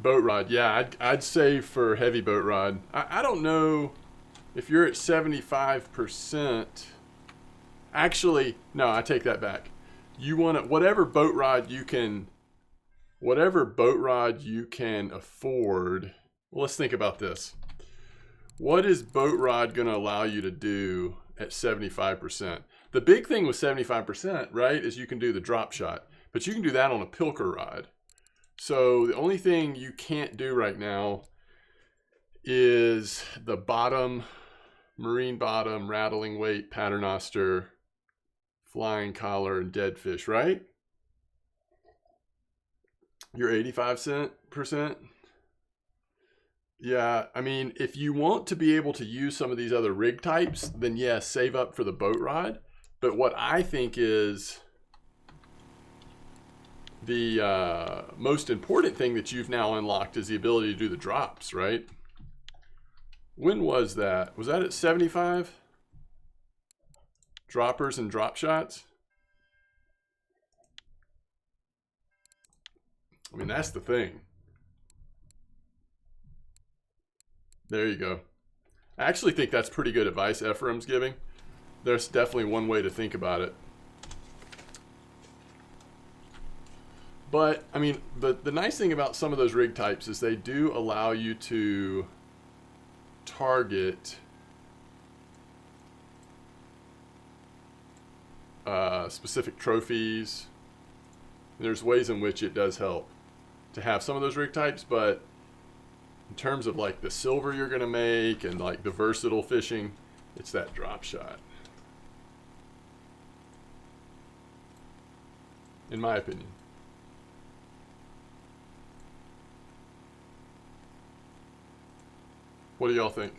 Boat rod, yeah, I'd say for heavy boat rod. I don't know if you're at 75%. Actually, no, I take that back. You want to whatever boat rod you can afford. Well, let's think about this. What is boat rod going to allow you to do at 75%? The big thing with 75%, right, is you can do the drop shot, but you can do that on a Pilker rod. So the only thing you can't do right now is the bottom, marine bottom, rattling weight, paternoster, flying collar, and dead fish, right? You're 85%. Yeah, I mean, if you want to be able to use some of these other rig types, then yes, save up for the boat rod. But what I think is the most important thing that you've now unlocked is the ability to do the drops, right? When was that? Was that at 75? Droppers and drop shots? I mean, that's the thing. There you go. I actually think that's pretty good advice Ephraim's giving. There's definitely one way to think about it. But, I mean, the nice thing about some of those rig types is they do allow you to target specific trophies. There's ways in which it does help to have some of those rig types, but in terms of like the silver you're going to make and like the versatile fishing, it's that drop shot, in my opinion. What do y'all think?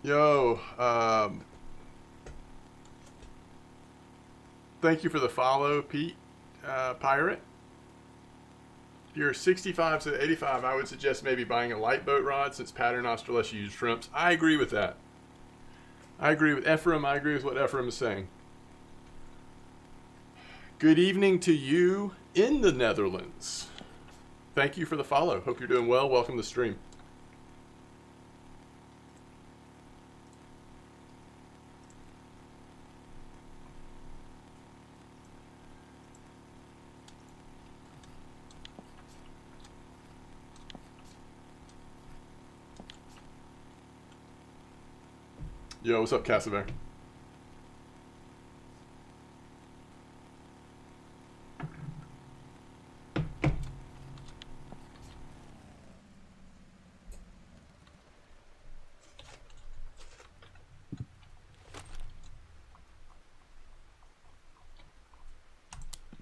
Yo, thank you for the follow, Pete, Pirate. If you're 65 to 85, I would suggest maybe buying a light boat rod since paternoster lets you use shrimps. I agree with that. I agree with Ephraim. I agree with what Ephraim is saying. Good evening to you in the Netherlands. Thank you for the follow. Hope you're doing well. Welcome to the stream. Yo, what's up, Cassaver?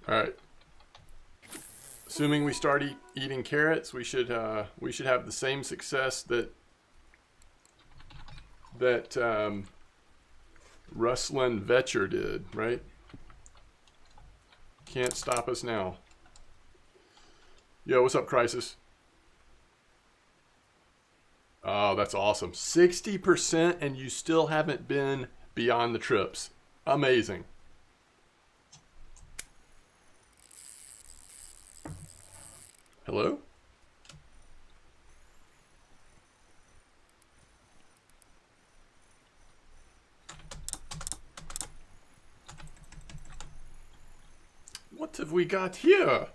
All right. Assuming we start eating carrots, we should have the same success that Ruslan Vetcher did, right? Can't stop us now. Yo, what's up, Crisis? Oh, that's awesome. 60% and you still haven't been beyond the trips. Amazing. Hello? What have we got here?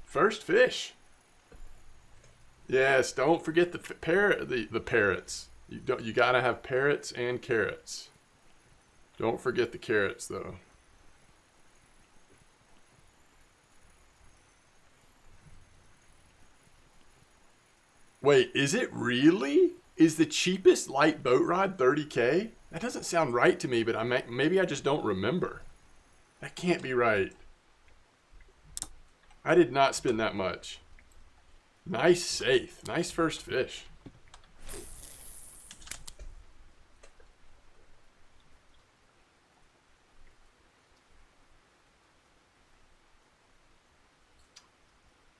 First fish. Yes, don't forget the parrots. You gotta have parrots and carrots. Don't forget the carrots though. Wait, is it really? Is the cheapest light boat rod 30K? That doesn't sound right to me, but maybe I just don't remember. That can't be right. I did not spend that much. Nice safe. Nice first fish.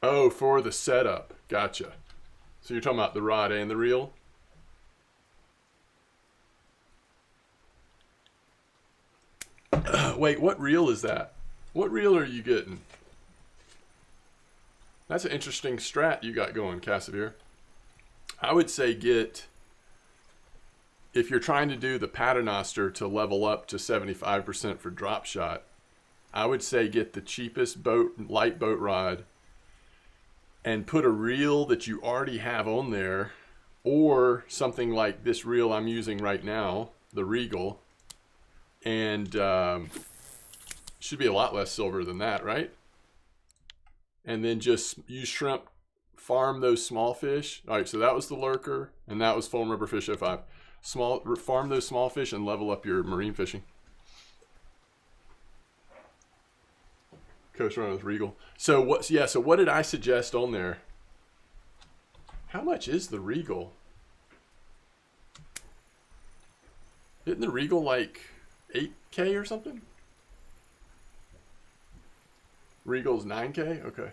Oh, for the setup. Gotcha. So you're talking about the rod and the reel? Wait, what reel is that? What reel are you getting? That's an interesting strat you got going, Cassavir. I would say get, if you're trying to do the paternoster to level up to 75% for drop shot, I would say get the cheapest light boat rod and put a reel that you already have on there, or something like this reel I'm using right now, the Regal, and should be a lot less silver than that, right? And then just use shrimp, farm those small fish. All right, so that was the lurker, and that was foam rubber fish 05. Farm those small fish and level up your marine fishing. Coast Run with Regal. So what? Yeah. So what did I suggest on there? How much is the Regal? Isn't the Regal like 8K or something? Regal's 9K? Okay.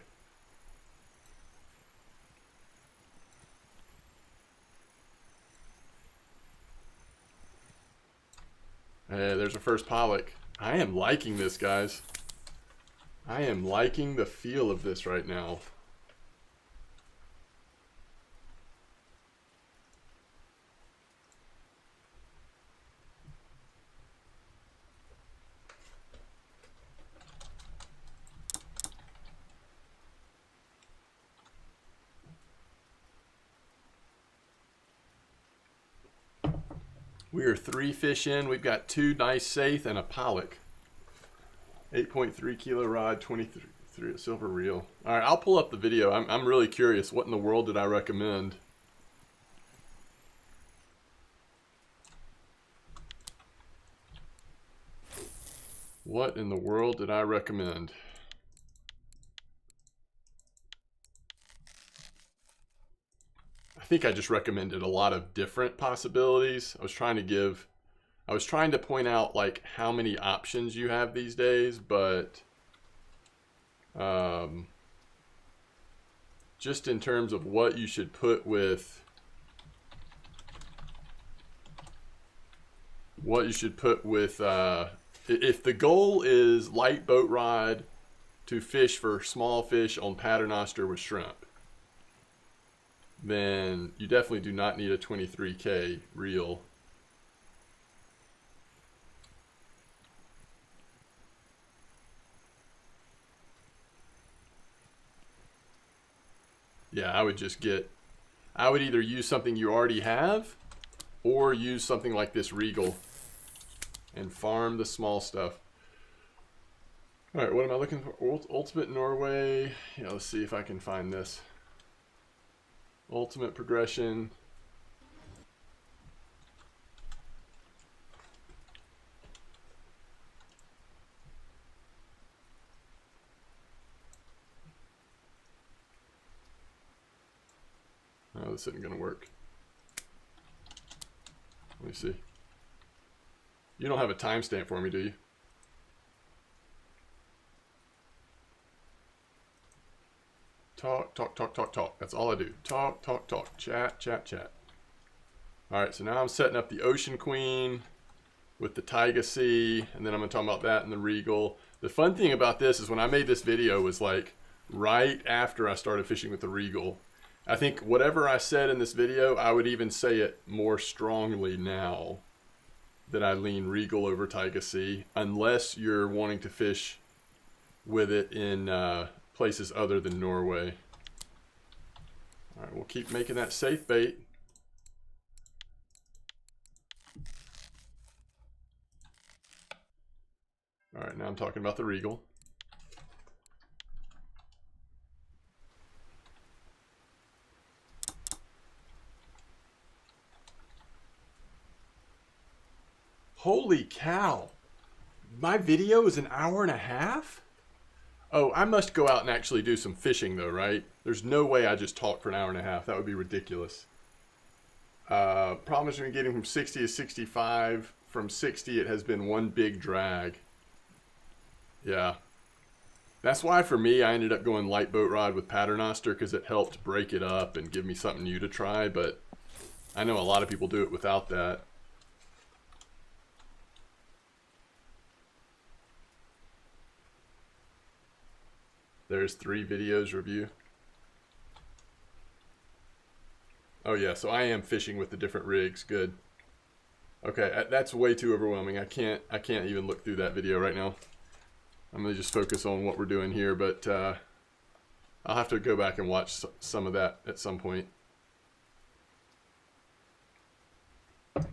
Hey, there's our first pollock. I am liking this, guys. I am liking the feel of this right now. We are 3 fish in. We've got 2 nice saithe and a pollock. 8.3 kilo rod, 23 silver reel. All right, I'll pull up the video. I'm really curious. What in the world did I recommend? What in the world did I recommend? I think I just recommended a lot of different possibilities. I was trying to point out like how many options you have these days, but just in terms of what you should put with if the goal is light boat rod to fish for small fish on paternoster with shrimp, then you definitely do not need a 23K reel. Yeah, I would either use something you already have or use something like this Regal and farm the small stuff. All right, what am I looking for? Ultimate Norway. Yeah, let's see if I can find this. Ultimate progression. Oh, this isn't going to work. Let me see. You don't have a timestamp for me, do you? Talk, talk, talk, talk, talk. That's all I do. Talk, talk, talk. Chat, chat, chat. All right, so now I'm setting up the Ocean Queen with the Taiga Sea, and then I'm going to talk about that in the Regal. The fun thing about this is when I made this video was like right after I started fishing with the Regal. I think whatever I said in this video, I would even say it more strongly now that I lean Regal over Taiga Sea, unless you're wanting to fish with it in places other than Norway. All right, we'll keep making that safe bait. All right, now I'm talking about the Regal. Holy cow. My video is an hour and a half? Oh, I must go out and actually do some fishing though, right? There's no way I just talk for an hour and a half. That would be ridiculous. Problem is when getting from 60 to 65. From 60, it has been one big drag. Yeah. That's why for me, I ended up going light boat rod with Paternoster because it helped break it up and give me something new to try. But I know a lot of people do it without that. There's 3 videos review. Oh yeah, so I am fishing with the different rigs. Good. Okay, that's way too overwhelming. I can't even look through that video right now. I'm gonna just focus on what we're doing here, but I'll have to go back and watch some of that at some point.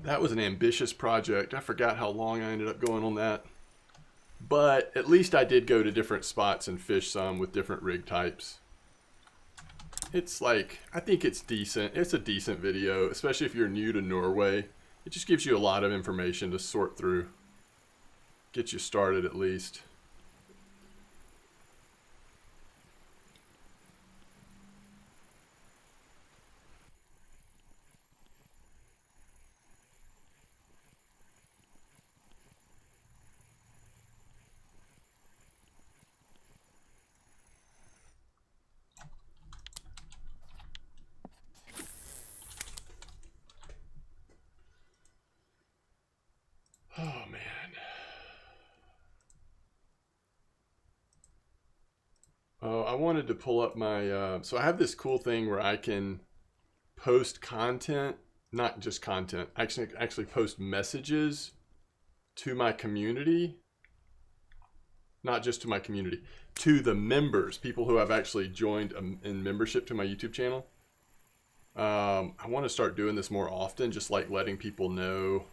That was an ambitious project. I forgot how long I ended up going on that. But at least I did go to different spots and fish some with different rig types. It's like, I think it's decent. It's a decent video, especially if you're new to Norway. It just gives you a lot of information to sort through. Get you started at least. Oh man. Oh, I wanted to pull up my, so I have this cool thing where I can post content, not just content, actually post messages to my community, not just to my community, to the members, people who have actually joined in membership to my YouTube channel. I want to start doing this more often, just like letting people know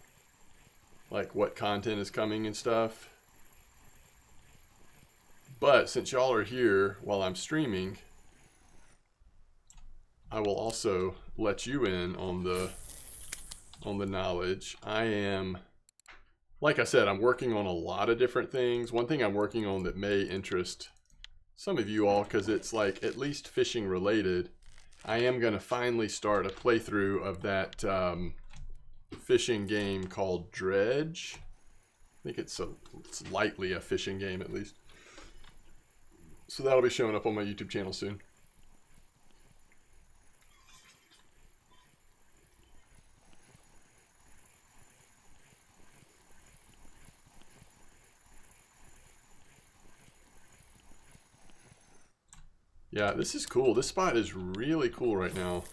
like what content is coming and stuff. But since y'all are here while I'm streaming, I will also let you in on the knowledge. I am, like I said, I'm working on a lot of different things. One thing I'm working on that may interest some of you all, because it's like at least fishing related, I am going to finally start a playthrough of that fishing game called Dredge. I think it's lightly a fishing game at least. So that'll be showing up on my YouTube channel soon. Yeah, this is cool. This spot is really cool right now.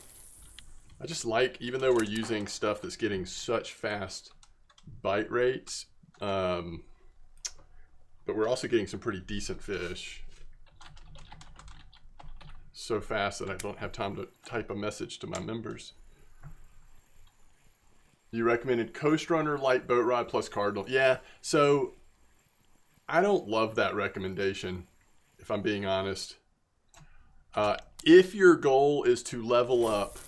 I just like, even though we're using stuff that's getting such fast bite rates, but we're also getting some pretty decent fish. So fast that I don't have time to type a message to my members. You recommended Coast Runner, light boat rod plus Cardinal. Yeah, so I don't love that recommendation, if I'm being honest. If your goal is to level up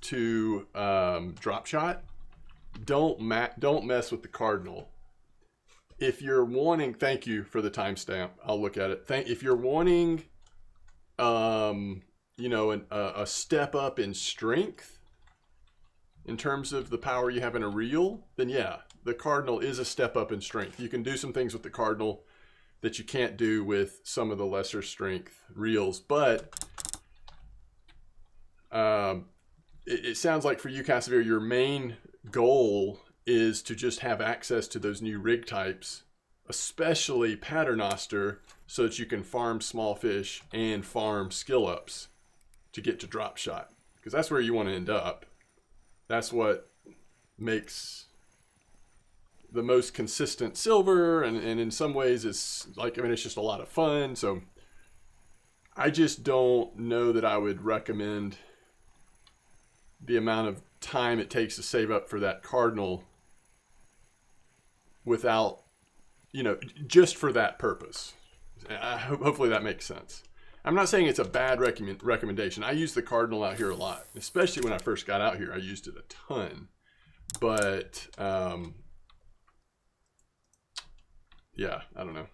to drop shot, don't mess with the Cardinal. If you're wanting, thank you for the timestamp. I'll look at it. If you're wanting, you know, a step up in strength in terms of the power you have in a reel, then yeah, the Cardinal is a step up in strength. You can do some things with the Cardinal that you can't do with some of the lesser strength reels, but it sounds like for you, Casavir, your main goal is to just have access to those new rig types, especially Paternoster, so that you can farm small fish and farm skill ups to get to drop shot, because that's where you want to end up. That's what makes the most consistent silver, and in some ways it's like, I mean, it's just a lot of fun. So I just don't know that I would recommend the amount of time it takes to save up for that Cardinal without, you know, just for that purpose. Hopefully that makes sense. I'm not saying it's a bad recommendation. I use the Cardinal out here a lot, especially when I first got out here. I used it a ton, but yeah, I don't know.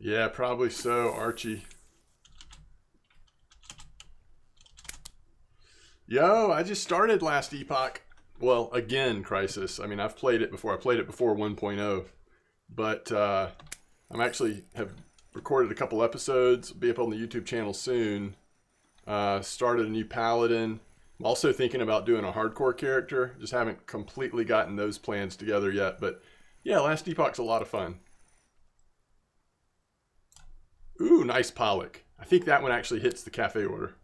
Yeah, probably so, Archie. Yo, I just started Last Epoch. Well, again, Crisis. I mean, I've played it before. I played it before 1.0. But I'm actually have recorded a couple episodes. Be up on the YouTube channel soon. Started a new Paladin. I'm also thinking about doing a hardcore character. Just haven't completely gotten those plans together yet. But yeah, Last Epoch's a lot of fun. Ooh, nice Pollock. I think that one actually hits the cafe order.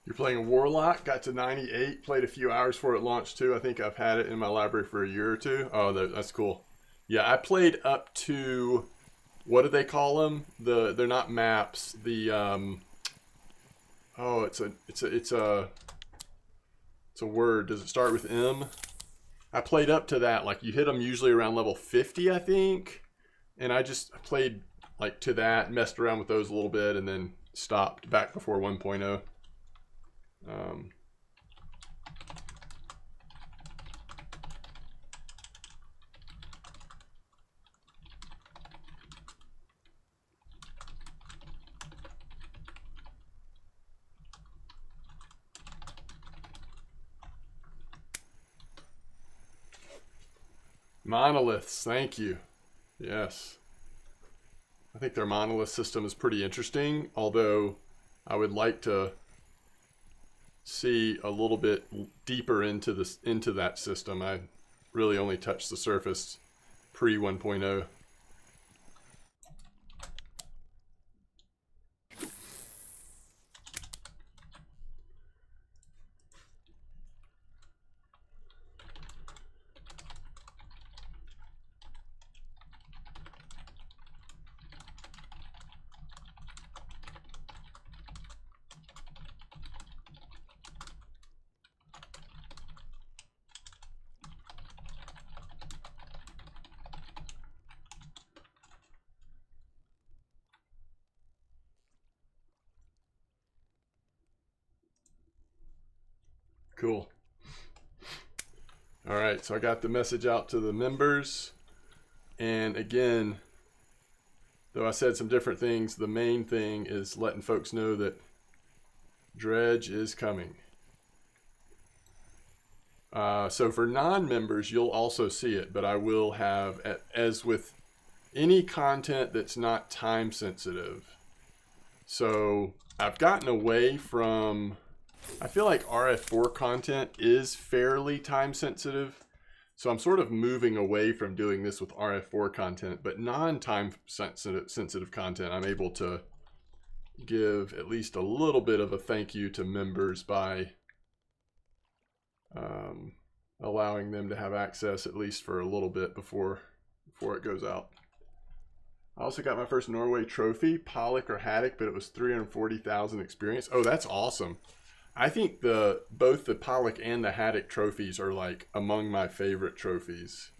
You're playing a Warlock, got to 98, played a few hours before it launched too. I think I've had it in my library for a year or two. Oh, that's cool. Yeah, I played up to, what do they call them? They're not maps. Oh, it's a word. Does it start with M? I played up to that. Like you hit them usually around level 50, I think. And I just played like to that, messed around with those a little bit, and then stopped back before 1.0. Monoliths, thank you. Yes. I think their monolith system is pretty interesting, although I would like to see a little bit deeper into that system. I really only touched the surface pre 1.0. Cool. All right, so I got the message out to the members. And again, though I said some different things, the main thing is letting folks know that Dredge is coming. So for non-members, you'll also see it, but I will have, as with any content that's not time sensitive. So I've gotten away from, I feel like RF4 content is fairly time sensitive. So I'm sort of moving away from doing this with RF4 content, but non-time sensitive content, I'm able to give at least a little bit of a thank you to members by allowing them to have access at least for a little bit before it goes out. I also got my first Norway trophy, Pollock or Haddock, but it was 340,000 experience. Oh, that's awesome. I think both the Pollock and the Haddock trophies are like among my favorite trophies.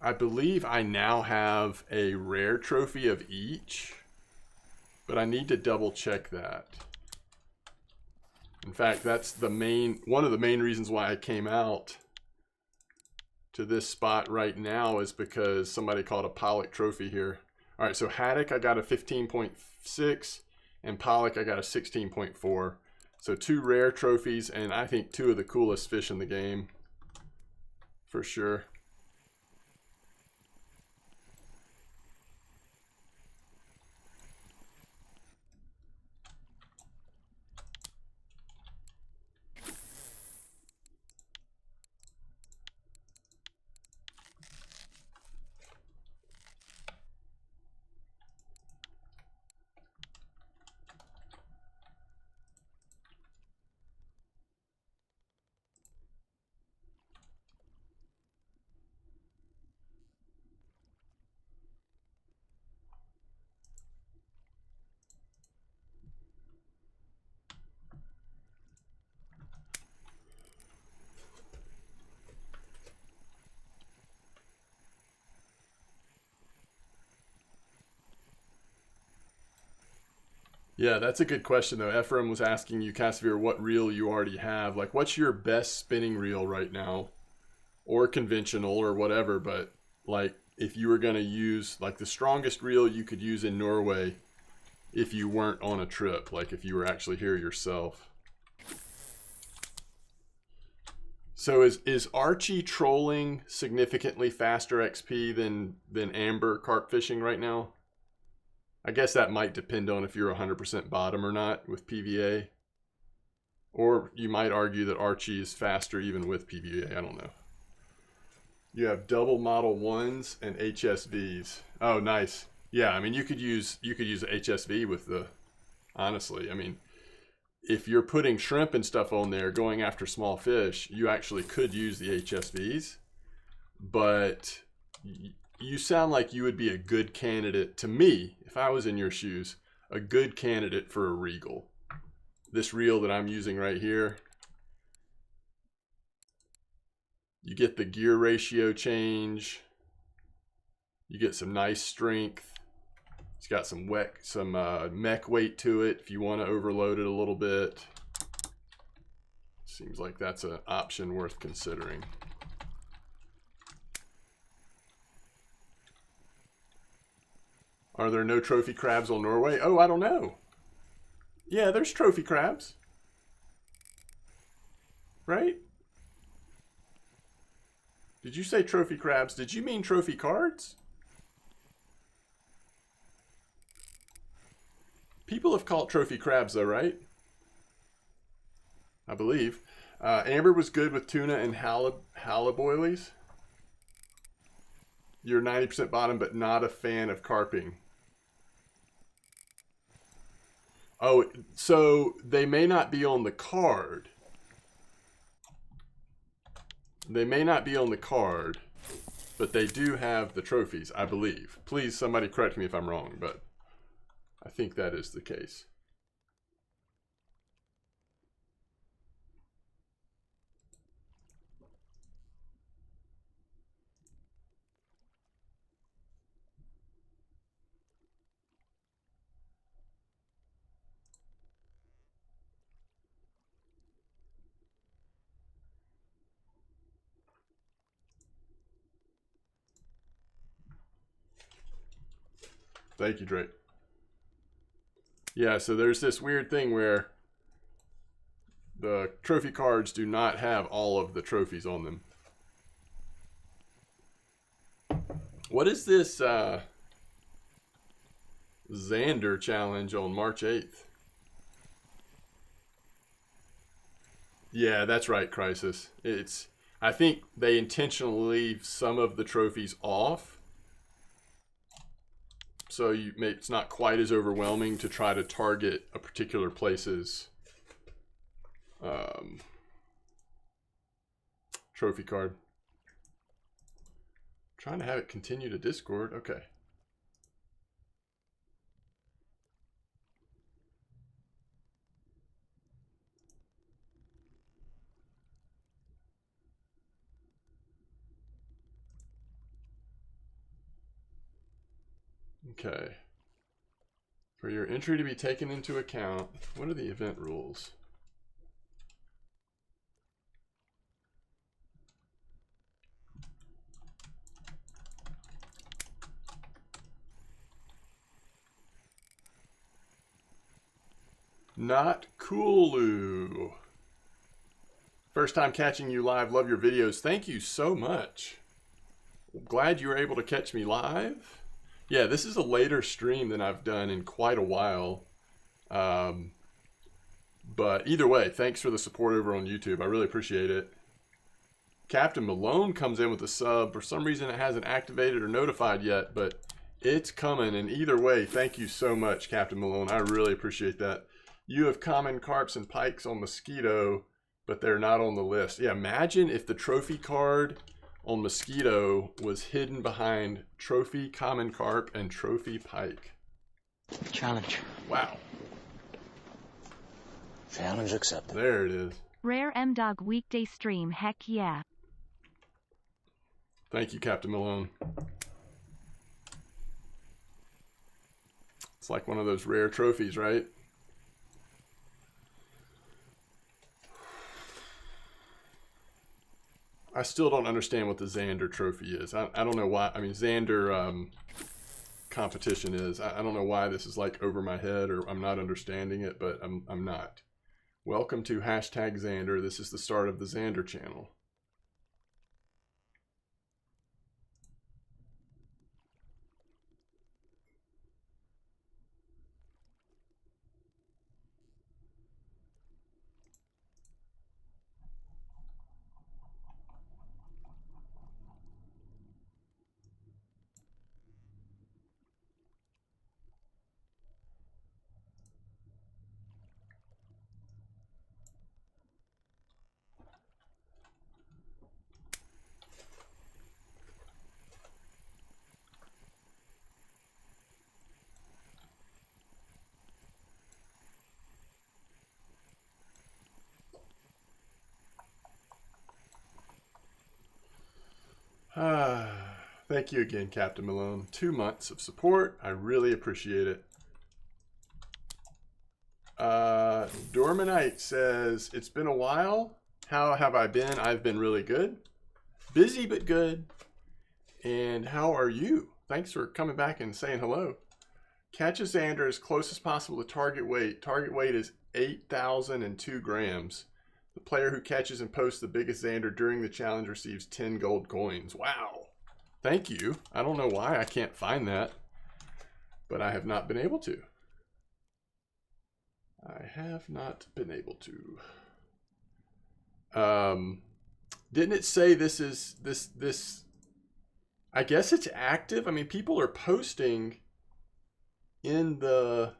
I believe I now have a rare trophy of each. but I need to double check that. In fact, that's one of the main reasons why I came out to this spot right now is because somebody caught a Pollock trophy here. All right, so Haddock I got a 15.6 and Pollock I got a 16.4. So 2 rare trophies, and I think 2 of the coolest fish in the game for sure. Yeah, that's a good question though. Ephraim was asking you, Casimir, what reel you already have. Like, what's your best spinning reel right now? Or conventional or whatever, but like if you were going to use like the strongest reel you could use in Norway if you weren't on a trip, like if you were actually here yourself. So is Archie trolling significantly faster XP than Amber carp fishing right now? I guess that might depend on if you're 100% bottom or not with PVA. Or you might argue that Archie is faster even with PVA. I don't know. You have double Model 1s and HSVs. Oh, nice. Yeah, I mean you could use HSV with the, honestly, I mean, if you're putting shrimp and stuff on there going after small fish, you actually could use the HSVs. But you sound like you would be a good candidate, to me, if I was in your shoes, a good candidate for a Regal. This reel that I'm using right here, you get the gear ratio change, you get some nice strength. It's got some mech weight to it if you want to overload it a little bit. Seems like that's an option worth considering. Are there no trophy crabs on Norway? Oh, I don't know. Yeah, there's trophy crabs. Right? Did you say trophy crabs? Did you mean trophy cards? People have called trophy crabs though, right? I believe. Amber was good with tuna and haliboilies. You're 90% bottom, but not a fan of carping. Oh, so they may not be on the card. They may not be on the card, but they do have the trophies, I believe. Please, somebody correct me if I'm wrong, but I think that is the case. Thank you, Drake. Yeah, so there's this weird thing where the trophy cards do not have all of the trophies on them. What is this Xander challenge on March 8th? Yeah, that's right, Crisis. I think they intentionally leave some of the trophies off, so it's not quite as overwhelming to try to target a particular place's trophy card. Trying to have it continue to Discord. Okay. Okay. For your entry to be taken into account, what are the event rules? Not Cooloo. First time catching you live. Love your videos. Thank you so much. Glad you were able to catch me live. Yeah, this is a later stream than I've done in quite a while. But either way, thanks for the support over on YouTube. I really appreciate it. Captain Malone comes in with a sub. For some reason, it hasn't activated or notified yet, but it's coming. And either way, thank you so much, Captain Malone. I really appreciate that. You have common carps and pikes on Mosquito, but they're not on the list. Yeah, imagine if the trophy card on Mosquito was hidden behind trophy common carp and trophy pike. Challenge. Wow. Challenge accepted. There it is. Rare M-Dog weekday stream, heck yeah. Thank you, Captain Malone. It's like one of those rare trophies, right? I still don't understand what the Xander trophy is. I don't know why. I mean, Xander competition is. I don't know why this is like over my head, or I'm not understanding it, but I'm not. Welcome to #Xander. This is the start of the Xander channel. Thank you again, Captain Malone. 2 months of support. I really appreciate it. Dormanite says, it's been a while. How have I been? I've been really good. Busy but good. And how are you? Thanks for coming back and saying hello. Catch a Xander as close as possible to target weight. Target weight is 8,002 grams. The player who catches and posts the biggest Xander during the challenge receives 10 gold coins. Wow. Thank you. I don't know why I can't find that, but I have not been able to. I have not been able to. Didn't it say this is this? I guess it's active. I mean, people are posting in the.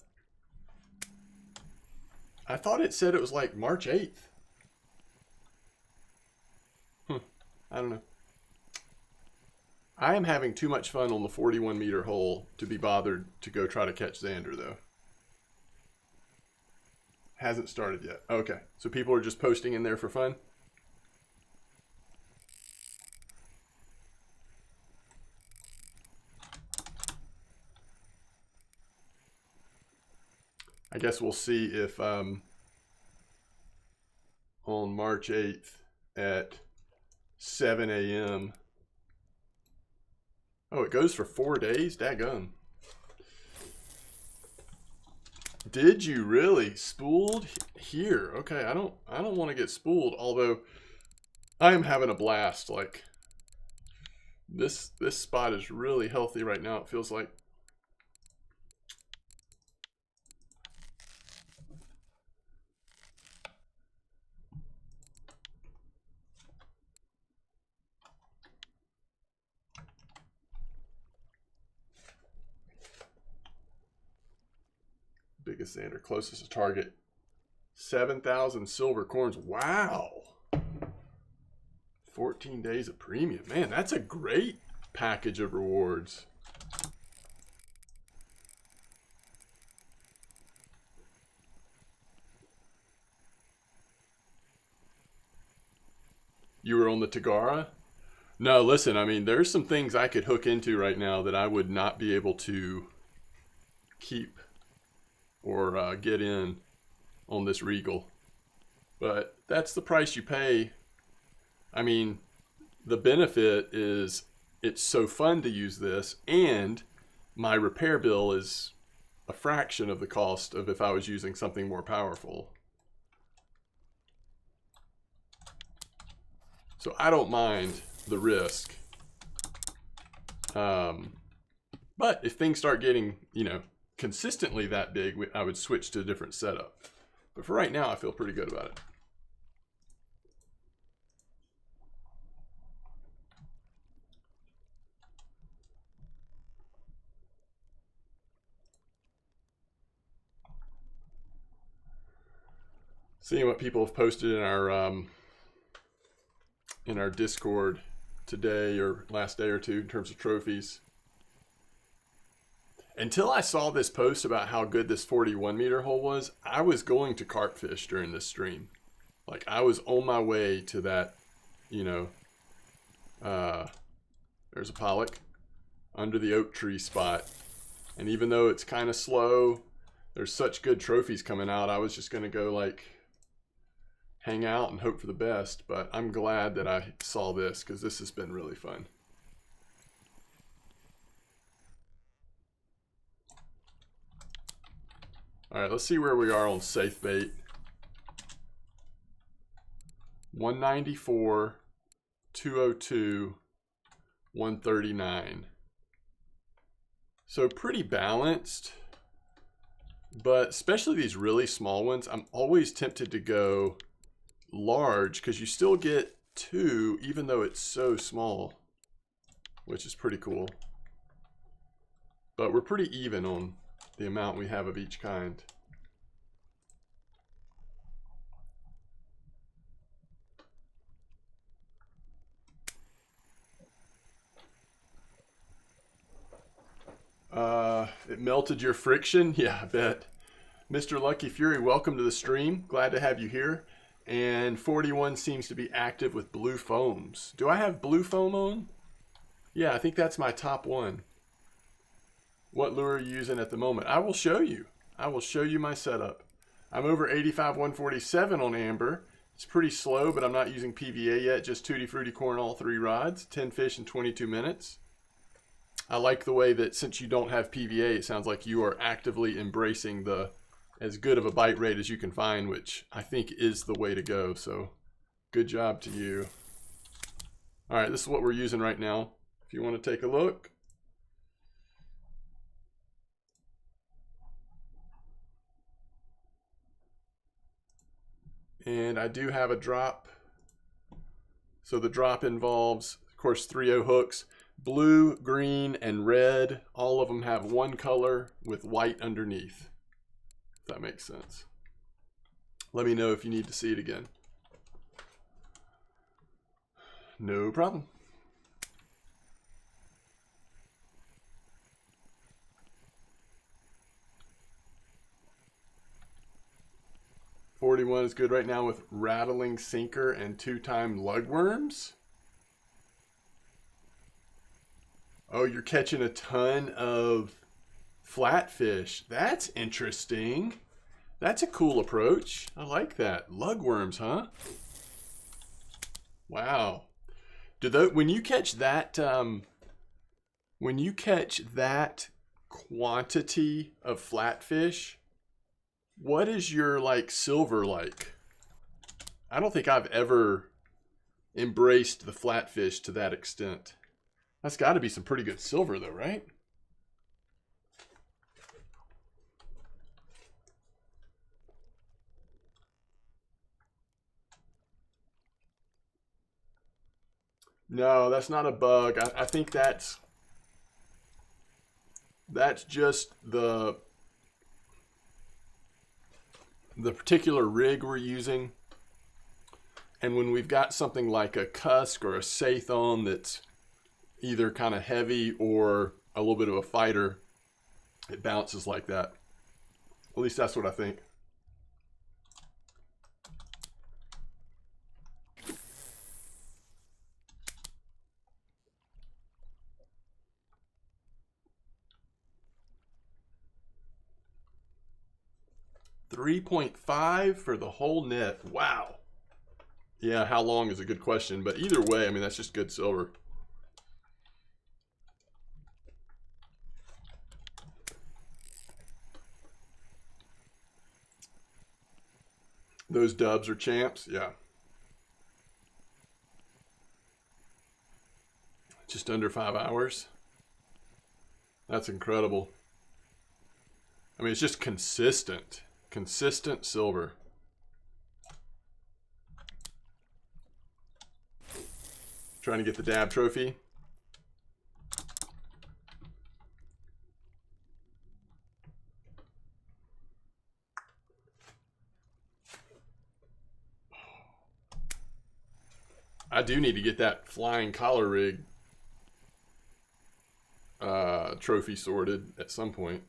I thought it said it was like March 8th. I don't know. I am having too much fun on the 41-meter hole to be bothered to go try to catch Xander, though. Hasn't started yet. Okay, so people are just posting in there for fun? I guess we'll see if on March 8th at 7 a.m. Oh, it goes for 4 days? Daggum. Did you really? Spooled here. Okay, I don't want to get spooled, although I am having a blast. Like this spot is really healthy right now, it feels like. Biggest Xander, closest to target. 7,000 silver coins. Wow. 14 days of premium. Man, that's a great package of rewards. You were on the Tagara? No, listen, I mean, there's some things I could hook into right now that I would not be able to keep or get in on this Regal. But that's the price you pay. I mean, the benefit is it's so fun to use this, and my repair bill is a fraction of the cost of if I was using something more powerful. So I don't mind the risk. But if things start getting, you know, consistently that big, I would switch to a different setup. But for right now, I feel pretty good about it. Seeing what people have posted in our Discord today or last day or two in terms of trophies. Until I saw this post about how good this 41 meter hole was, I was going to carp fish during this stream. Like, I was on my way to that, you know, there's a pollock under the oak tree spot. And even though it's kind of slow, there's such good trophies coming out, I was just going to go, like, hang out and hope for the best. But I'm glad that I saw this, because this has been really fun. All right, let's see where we are on safe bait. 194, 202, 139. So pretty balanced, but especially these really small ones, I'm always tempted to go large because you still get 2 even though it's so small, which is pretty cool. But we're pretty even on the amount we have of each kind. It melted your friction? Yeah, I bet. Mr. Lucky Fury, welcome to the stream. Glad to have you here. And 41 seems to be active with blue foams. Do I have blue foam on? Yeah, I think that's my top one. What lure are you using at the moment? I will show you. I will show you my setup. I'm over 85 147 on amber. It's pretty slow, but I'm not using PVA yet. Just Tutti Frutti Corn all 3 rods. 10 fish in 22 minutes. I like the way that since you don't have PVA, it sounds like you are actively embracing the as good of a bite rate as you can find, which I think is the way to go. So good job to you. All right, this is what we're using right now. If you want to take a look. And I do have a drop. So the drop involves, of course, 3/0 hooks. Blue, green, and red. All of them have one color with white underneath. If that makes sense. Let me know if you need to see it again. No problem. .41 is good right now with rattling sinker and 2-time lugworms. Oh, you're catching a ton of flatfish. That's interesting. That's a cool approach. I like that. Lugworms, huh? Wow. When you catch that quantity of flatfish, what is your like silver like? I don't think I've ever embraced the flatfish to that extent. That's got to be some pretty good silver though, right? No, that's not a bug. I think that's just the particular rig we're using. And when we've got something like a cusk or a Sathon that's either kind of heavy or a little bit of a fighter, it bounces like that. At least that's what I think. 3.5 for the whole net. Wow. Yeah, how long is a good question, but either way, I mean, that's just good silver. Those dubs are champs, yeah. Just under 5 hours. That's incredible. I mean, it's just consistent silver. Trying to get the dab trophy. I do need to get that flying collar rig trophy sorted at some point.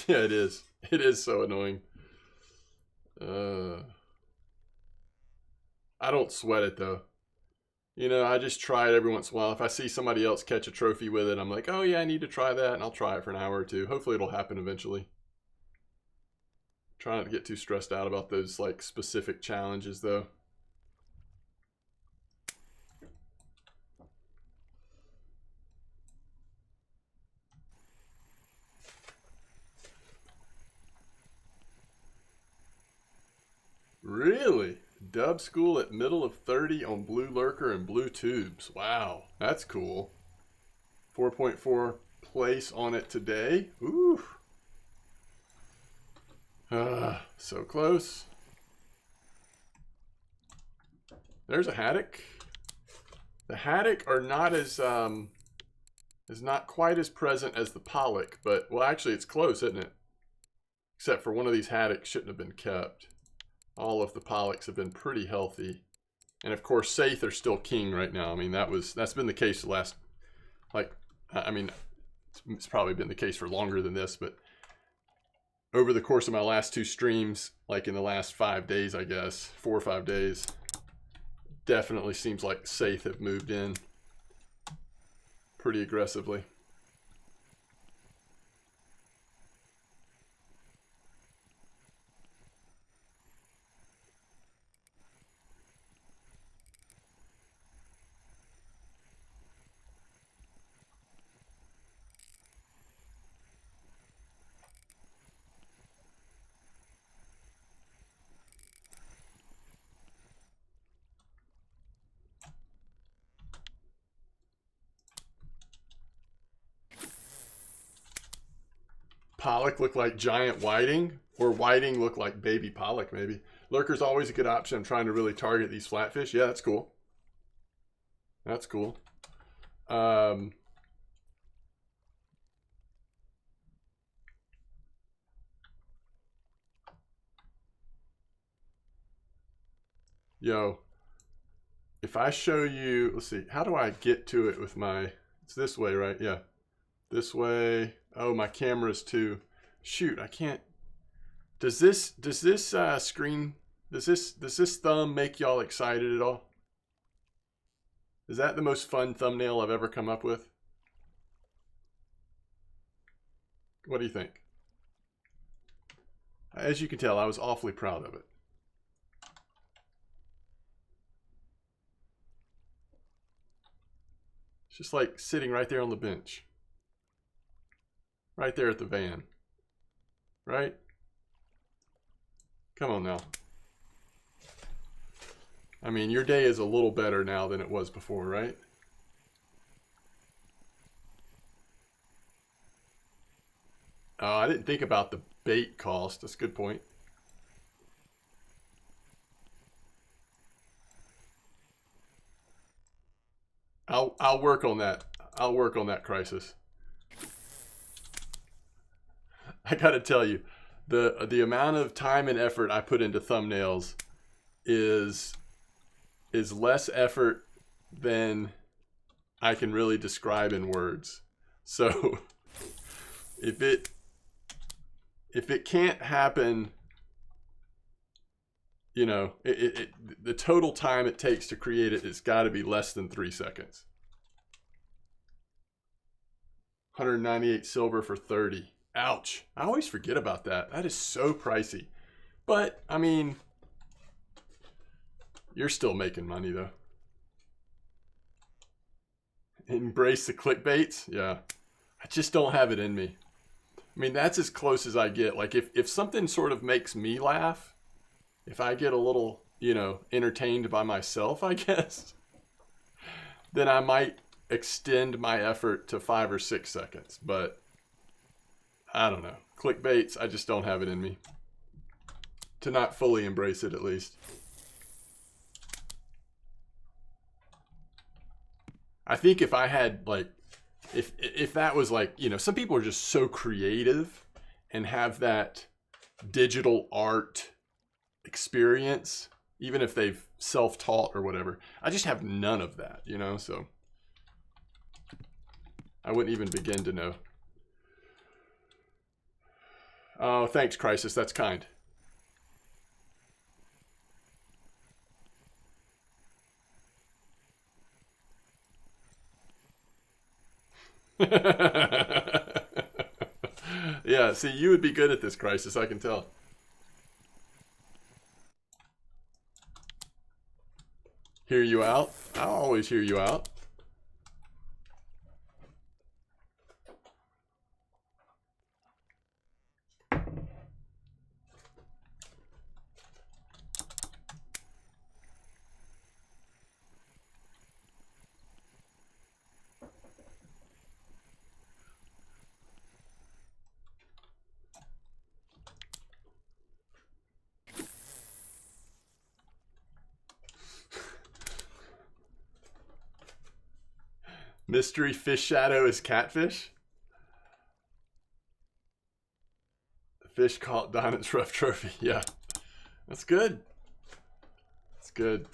Yeah, it is. It is so annoying. I don't sweat it though. You know, I just try it every once in a while. If I see somebody else catch a trophy with it, I'm like, oh yeah, I need to try that, and I'll try it for an hour or two. Hopefully it'll happen eventually. Try not to get too stressed out about those like specific challenges though. Really? Dub school at middle of 30 on blue lurker and blue tubes. Wow, that's cool. 4.4 place on it today. Ooh. So close. There's a haddock. The haddock are not as is not quite as present as the pollock, but well, actually it's close, isn't it? Except for one of these haddocks shouldn't have been kept. All of the pollocks have been pretty healthy. And of course, Saith are still king right now. I mean, that's been the case the last, like, I mean, it's probably been the case for longer than this, but over the course of my last 2 streams, like in the last 5 days, I guess, 4 or 5 days, definitely seems like Saith have moved in pretty aggressively. Pollock look like giant whiting, or whiting look like baby pollock maybe. Lurker's always a good option. I'm trying to really target these flatfish. Yeah, that's cool. That's cool. Yo, if I show you, let's see, how do I get to it with my, it's this way, right? Yeah, this way. Oh, my camera's too, shoot, I can't, does this screen, does this thumb make y'all excited at all? Is that the most fun thumbnail I've ever come up with? What do you think? As you can tell, I was awfully proud of it. It's just like sitting right there on the bench. Right there at the van. Right? Come on now. I mean, your day is a little better now than it was before, right? Oh, I didn't think about the bait cost. That's a good point. I'll work on that. I'll work on that, Crisis. I gotta tell you, the amount of time and effort I put into thumbnails is less effort than I can really describe in words. So if it can't happen, you know, the total time it takes to create it has got to be less than 3 seconds. 198 silver for 30. Ouch. I always forget about that. That is so pricey. But, I mean, you're still making money, though. Embrace the clickbaits? Yeah. I just don't have it in me. I mean, that's as close as I get. Like, if something sort of makes me laugh, if I get a little, you know, entertained by myself, I guess, then I might extend my effort to 5 or 6 seconds. But I don't know. Clickbaits, I just don't have it in me to not fully embrace it, at least. I think if I had, like, if that was like, you know, some people are just so creative and have that digital art experience, even if they've self-taught or whatever. I just have none of that, you know, so I wouldn't even begin to know. Oh, thanks, Crisis. That's kind. Yeah, see, you would be good at this, Crisis, I can tell. Hear you out? I'll always hear you out. Mystery fish shadow is catfish? The fish caught Donut's rough trophy. Yeah. That's good. That's good.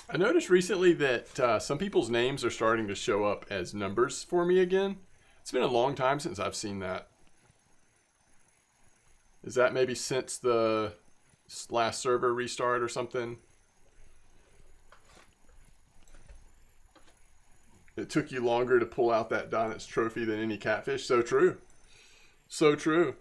I noticed recently that some people's names are starting to show up as numbers for me again. It's been a long time since I've seen that. Is that maybe since the last server restart or something? It took you longer to pull out that Donut's trophy than any catfish. So true. So true.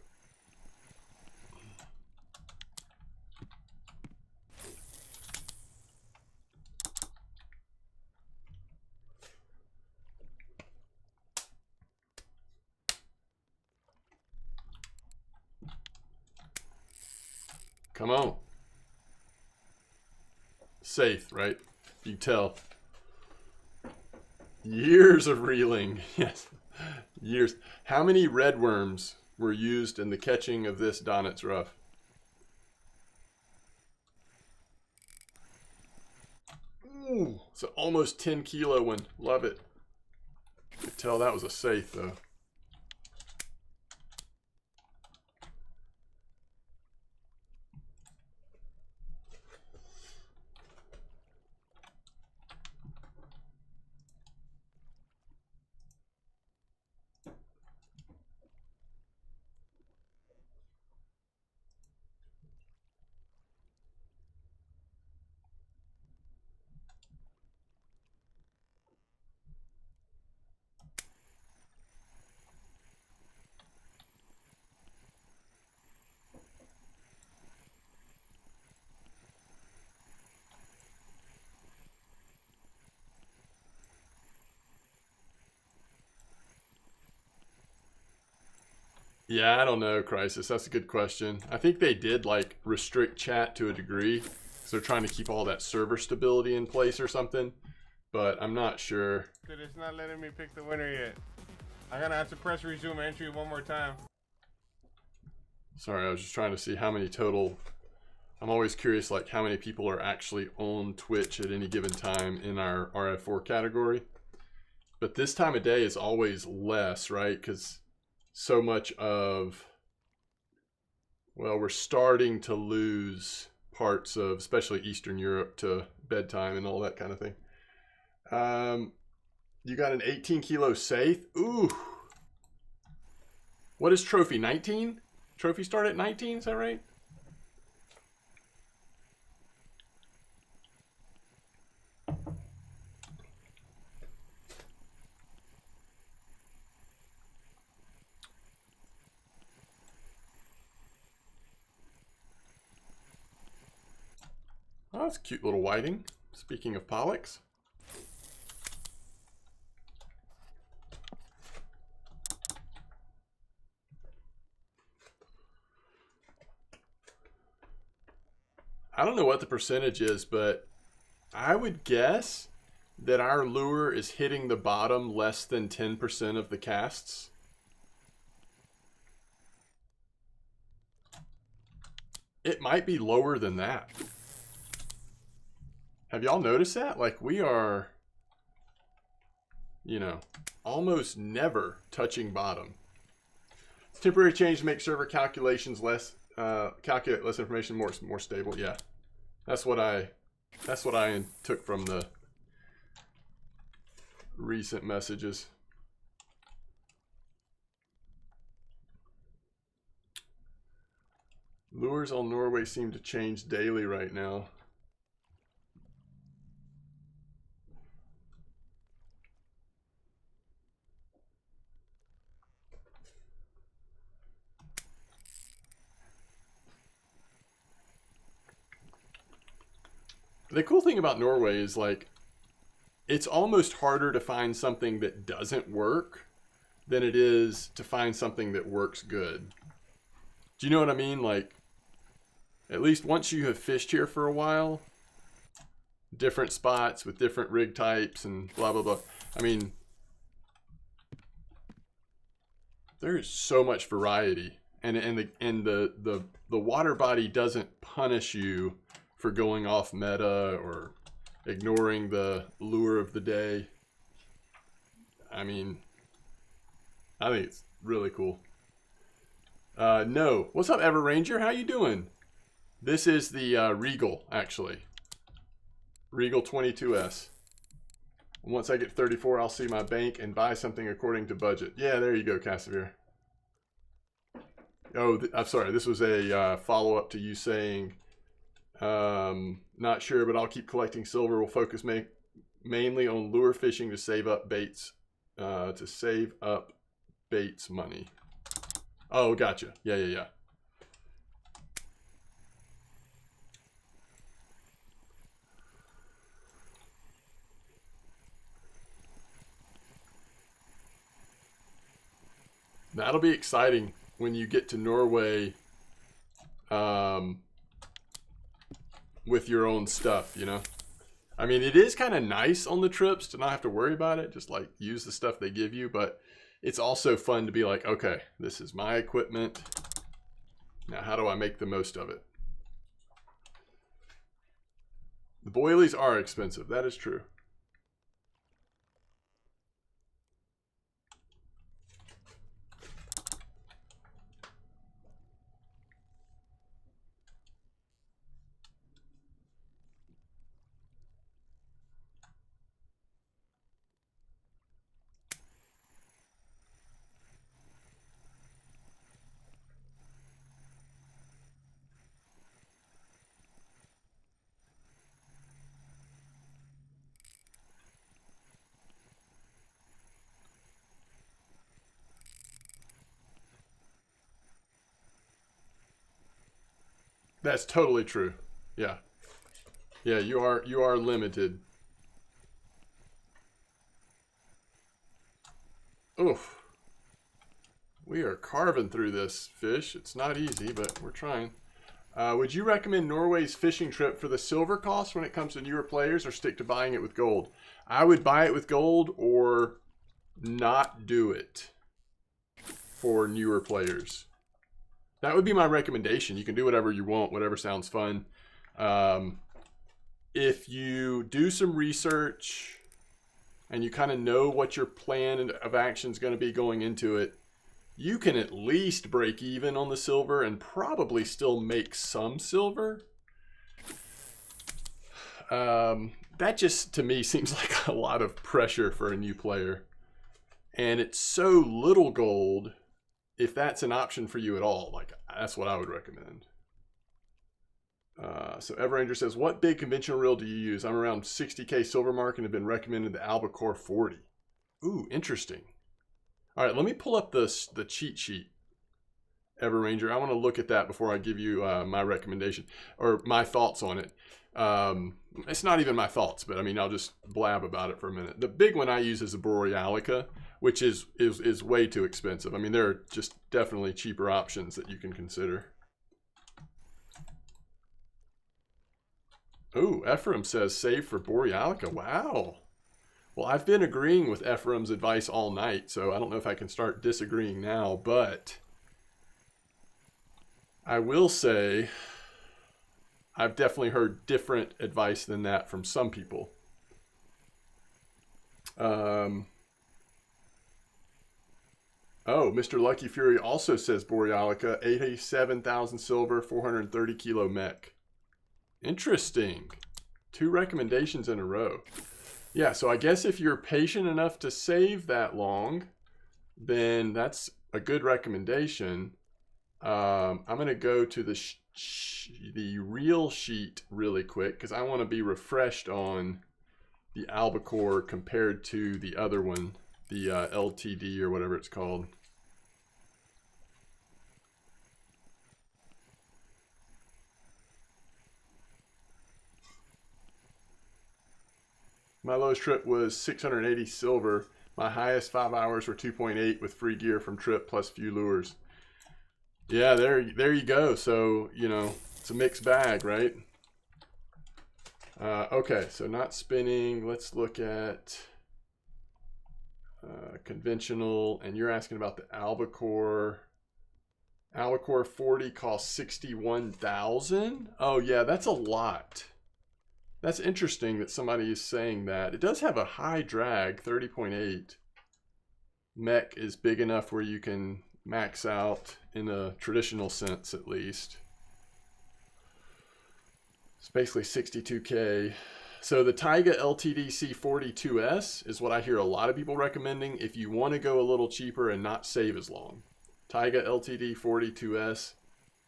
Come on. Safe, right? You can tell. Years of reeling. Yes. Years. How many red worms were used in the catching of this Donut's Rough? Ooh, it's an almost 10 kilo one. Love it. You could tell that was a safe though. Yeah, I don't know, Crisis. That's a good question. I think they did like restrict chat to a degree because they're trying to keep all that server stability in place or something. But I'm not sure. Dude, it's not letting me pick the winner yet. I'm gonna have to press resume entry one more time. Sorry, I was just trying to see how many total. I'm always curious, like how many people are actually on Twitch at any given time in our RF4 category. But this time of day is always less, right? Because so much of, well, we're starting to lose parts of, especially Eastern Europe, to bedtime and all that kind of thing. You got an 18 kilo Saith. Ooh. What is trophy? 19? Trophy start at 19, is that right? Oh, that's a cute little whiting. Speaking of pollux. I don't know what the percentage is, but I would guess that our lure is hitting the bottom less than 10% of the casts. It might be lower than that. Have y'all noticed that? Like we are, you know, almost never touching bottom. Temporary change to make server calculations less, calculate less information, more stable. Yeah, that's what I took from the recent messages. Lures on Norway seem to change daily right now. The cool thing about Norway is like, it's almost harder to find something that doesn't work than it is to find something that works good. Do you know what I mean? Like, at least once you have fished here for a while, different spots with different rig types and blah, blah, blah. I mean, there's so much variety. And the water body doesn't punish you for going off meta or ignoring the lure of the day. I mean, I think it's really cool. No. What's up, Ever Ranger? How you doing? This is the Regal, actually. Regal 22S. Once I get 34, I'll see my bank and buy something according to budget. Yeah, there you go, Cassavir. Oh, I'm sorry. This was a follow-up to you saying, not sure, but I'll keep collecting silver. We'll focus mainly on lure fishing to save up baits, money. Oh, gotcha. Yeah. That'll be exciting when you get to Norway with your own stuff, you know? I mean, it is kind of nice on the trips to not have to worry about it, just like use the stuff they give you, but it's also fun to be like, okay, this is my equipment. Now, how do I make the most of it? The boilies are expensive. That is true. That's totally true. Yeah. Yeah, you are limited. Oof. We are carving through this fish. It's not easy, but we're trying. Would you recommend Norway's fishing trip for the silver cost when it comes to newer players, or stick to buying it with gold? I would buy it with gold or not do it for newer players. That would be my recommendation. You can do whatever you want, whatever sounds fun. If you do some research and you kind of know what your plan of action is going to be going into it, you can at least break even on the silver and probably still make some silver. That just, to me, seems like a lot of pressure for a new player. And it's so little gold, if that's an option for you at all, like that's what I would recommend. So Everanger says, what big conventional reel do you use? I'm around 60K silver mark and have been recommended the Albacore 40. Ooh, interesting. All right, let me pull up the cheat sheet, Everanger. I want to look at that before I give you my recommendation or my thoughts on it. It's not even my thoughts, but I mean, I'll just blab about it for a minute. The big one I use is the Borealica, which is way too expensive. I mean, there are just definitely cheaper options that you can consider. Ooh, Ephraim says save for Borealica. Wow. Well, I've been agreeing with Ephraim's advice all night, so I don't know if I can start disagreeing now, but I will say I've definitely heard different advice than that from some people. Oh, Mr. Lucky Fury also says Borealica, 87,000 silver, 430 kilo mech. Interesting. 2 recommendations in a row. Yeah, so I guess if you're patient enough to save that long, then that's a good recommendation. I'm going to go to the real sheet really quick because I want to be refreshed on the Albacore compared to the other one, the LTD or whatever it's called. My lowest trip was 680 silver. My highest 5 hours were 2.8 with free gear from trip plus few lures. Yeah, there you go. So, you know, it's a mixed bag, right? Okay, so not spinning. Let's look at conventional. And you're asking about the Albacore. Albacore 40 costs 61,000. Oh yeah, that's a lot. That's interesting that somebody is saying that. It does have a high drag, 30.8. Mech is big enough where you can max out in a traditional sense at least. It's basically 62K. So the Taiga LTD C42S is what I hear a lot of people recommending if you want to go a little cheaper and not save as long. Taiga LTD 42S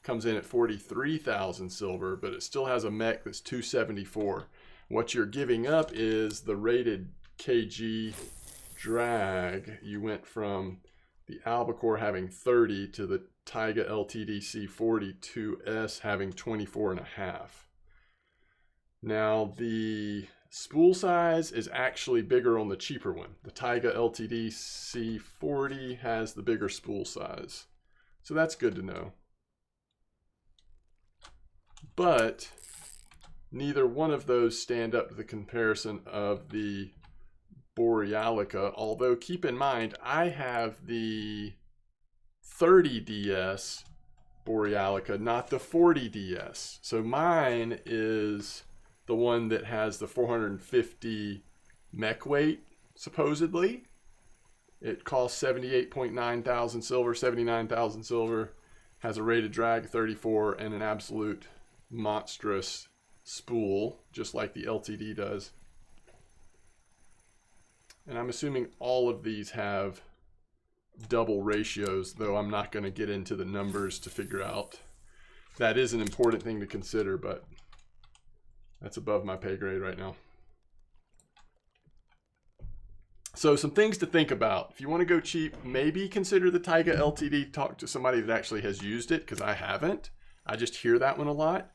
comes in at 43,000 silver, but it still has a mech that's 274. What you're giving up is the rated kg drag. You went from the Albacore having 30 to the Taiga LTD C42S having 24.5. Now the spool size is actually bigger on the cheaper one. The Taiga LTD C40 has the bigger spool size. So that's good to know. But neither one of those stand up to the comparison of the Borealica, although keep in mind I have the 30DS Borealica, not the 40DS. So mine is the one that has the 450 mech weight, supposedly. It costs 78.9 thousand silver, 79,000 silver, has a rated drag 34 and an absolute monstrous spool, just like the LTD does. And I'm assuming all of these have double ratios, though I'm not going to get into the numbers to figure out. That is an important thing to consider, but that's above my pay grade right now. So some things to think about. If you want to go cheap, maybe consider the Taiga LTD. Talk to somebody that actually has used it, because I haven't. I just hear that one a lot.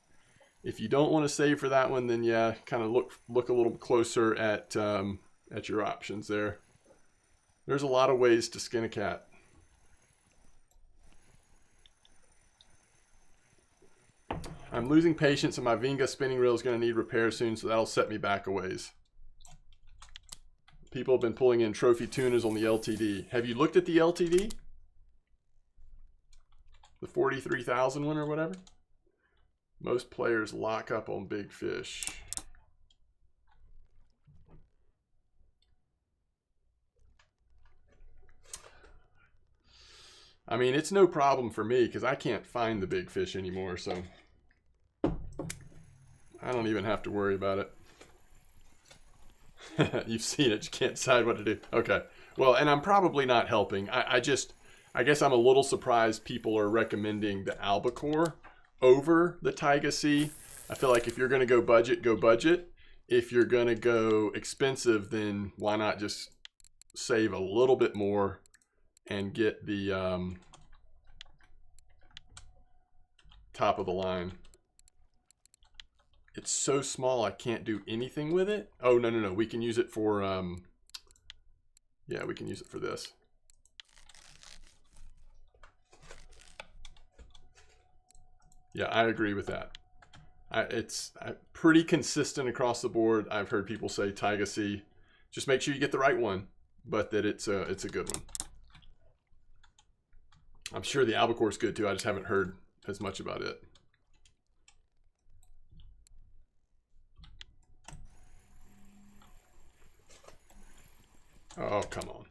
If you don't want to save for that one, then yeah, kind of look a little closer at your options there. There's a lot of ways to skin a cat. I'm losing patience and my Vinga spinning reel is going to need repair soon, so that'll set me back a ways. People have been pulling in trophy tunas on the LTD. Have you looked at the LTD? The 43,000 one or whatever? Most players lock up on big fish. I mean, it's no problem for me because I can't find the big fish anymore, so I don't even have to worry about it. You've seen it, you can't decide what to do. Okay, well, and I'm probably not helping. I guess I'm a little surprised people are recommending the albacore over the Taiga C. I feel like if you're going to go budget, go budget. If you're going to go expensive, then why not just save a little bit more and get the top of the line. It's so small I can't do anything with it. Oh, no. We can use it for, yeah, we can use it for this. Yeah, I agree with that. It's pretty consistent across the board. I've heard people say Taiga C. Just make sure you get the right one, but that it's a good one. I'm sure the albacore is good too. I just haven't heard as much about it. Oh, come on.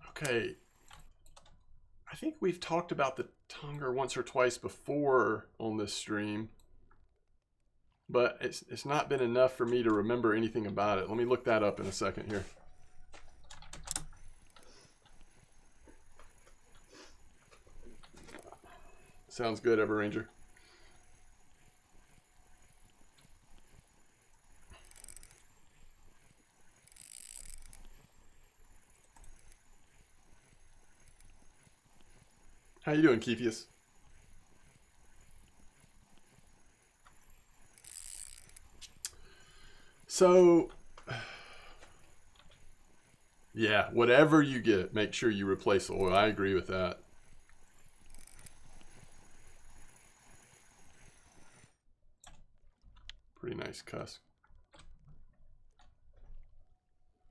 Okay. I think we've talked about the Tonga once or twice before on this stream, but it's not been enough for me to remember anything about it. Let me look that up in a second here. Sounds good, Ever Ranger. How you doing, Keithius? So, yeah, whatever you get, make sure you replace the oil. I agree with that. Pretty nice cuss.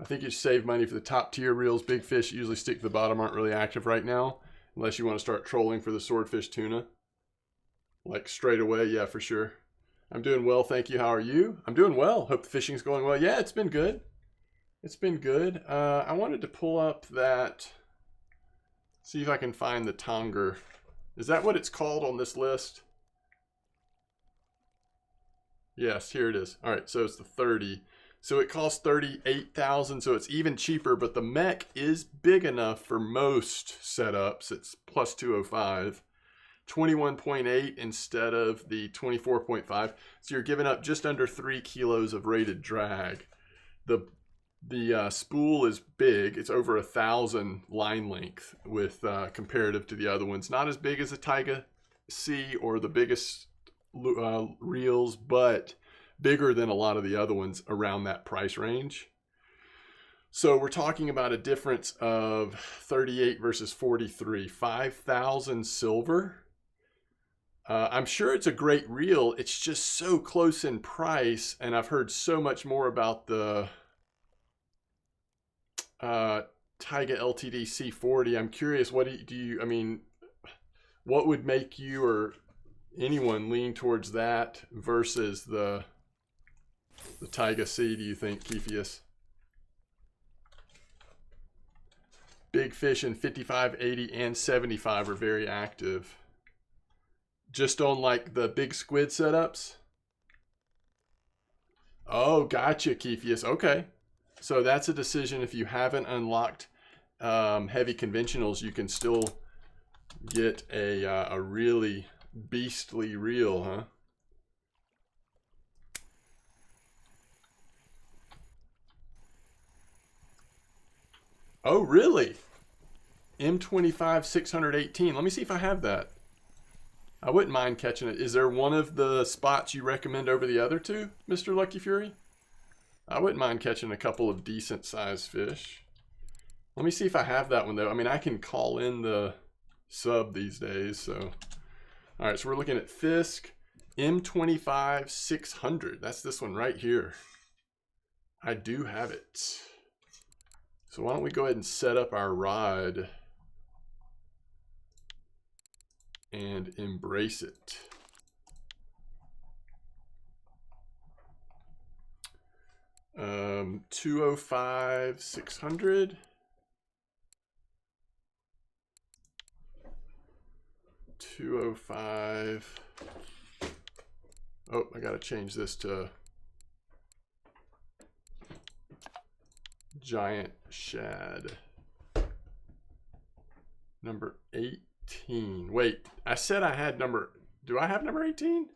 I think you save money for the top tier reels. Big fish usually stick to the bottom, aren't really active right now. Unless you want to start trolling for the swordfish tuna. Like straight away, yeah, for sure. I'm doing well, thank you. How are you? I'm doing well. Hope the fishing's going well. Yeah, it's been good. It's been good. I wanted to pull up that, see if I can find the Tonga. Is that what it's called on this list? Yes, here it is. All right, so it's the 30. So it costs 38,000, so it's even cheaper, but the mech is big enough for most setups. It's plus 205. 21.8 instead of the 24.5. So you're giving up just under 3 kilos of rated drag. The spool is big. It's over 1,000 line length with comparative to the other ones. Not as big as the Taiga C or the biggest reels, but bigger than a lot of the other ones around that price range. So we're talking about a difference of 38 versus 43, 5,000 silver. I'm sure it's a great reel. It's just so close in price, and I've heard so much more about the Taiga LTD C40. I'm curious, what do you, I mean, what would make you or anyone lean towards that versus the Taiga C, do you think, Keithius? Big fish in 55, 80, and 75 are very active. Just on like the big squid setups? Oh, gotcha, Keithius. Okay. So that's a decision. If you haven't unlocked heavy conventionals, you can still get a really beastly reel, huh? Oh, really? M25 618. Let me see if I have that. I wouldn't mind catching it. Is there one of the spots you recommend over the other two, Mr. Lucky Fury? I wouldn't mind catching a couple of decent sized fish. Let me see if I have that one though. I mean, I can call in the sub these days, so. All right, so we're looking at Fisk M25 600. That's this one right here. I do have it. So why don't we go ahead and set up our rod and embrace it. Um, 205 600. 205. Oh, I gotta change this to giant shad. Number 18. Wait, I said I had number. Do I have number 18?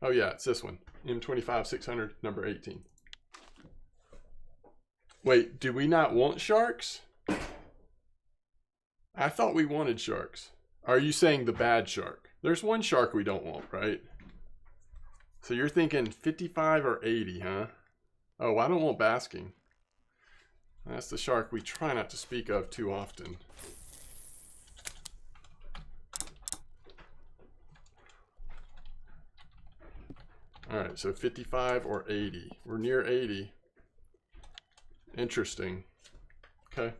Oh yeah, it's this one. M25 600, number 18. Wait, do we not want sharks? I thought we wanted sharks. Are you saying the bad shark? There's one shark we don't want, right? So you're thinking 55 or 80, huh? Oh, I don't want basking. That's the shark we try not to speak of too often. All right, so 55 or 80. We're near 80. Interesting. Okay.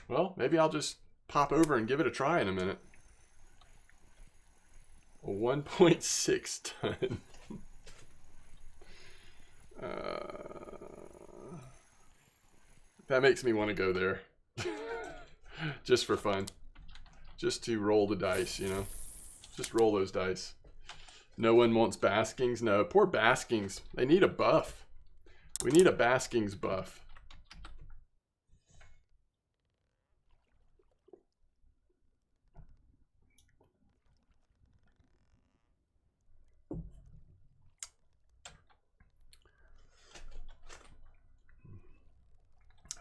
Well, maybe I'll just pop over and give it a try in a minute. A 1.6 ton. That makes me want to go there. Just for fun. Just to roll the dice, you know. Just roll those dice. No one wants baskings? No, poor baskings. They need a buff. We need a baskings buff.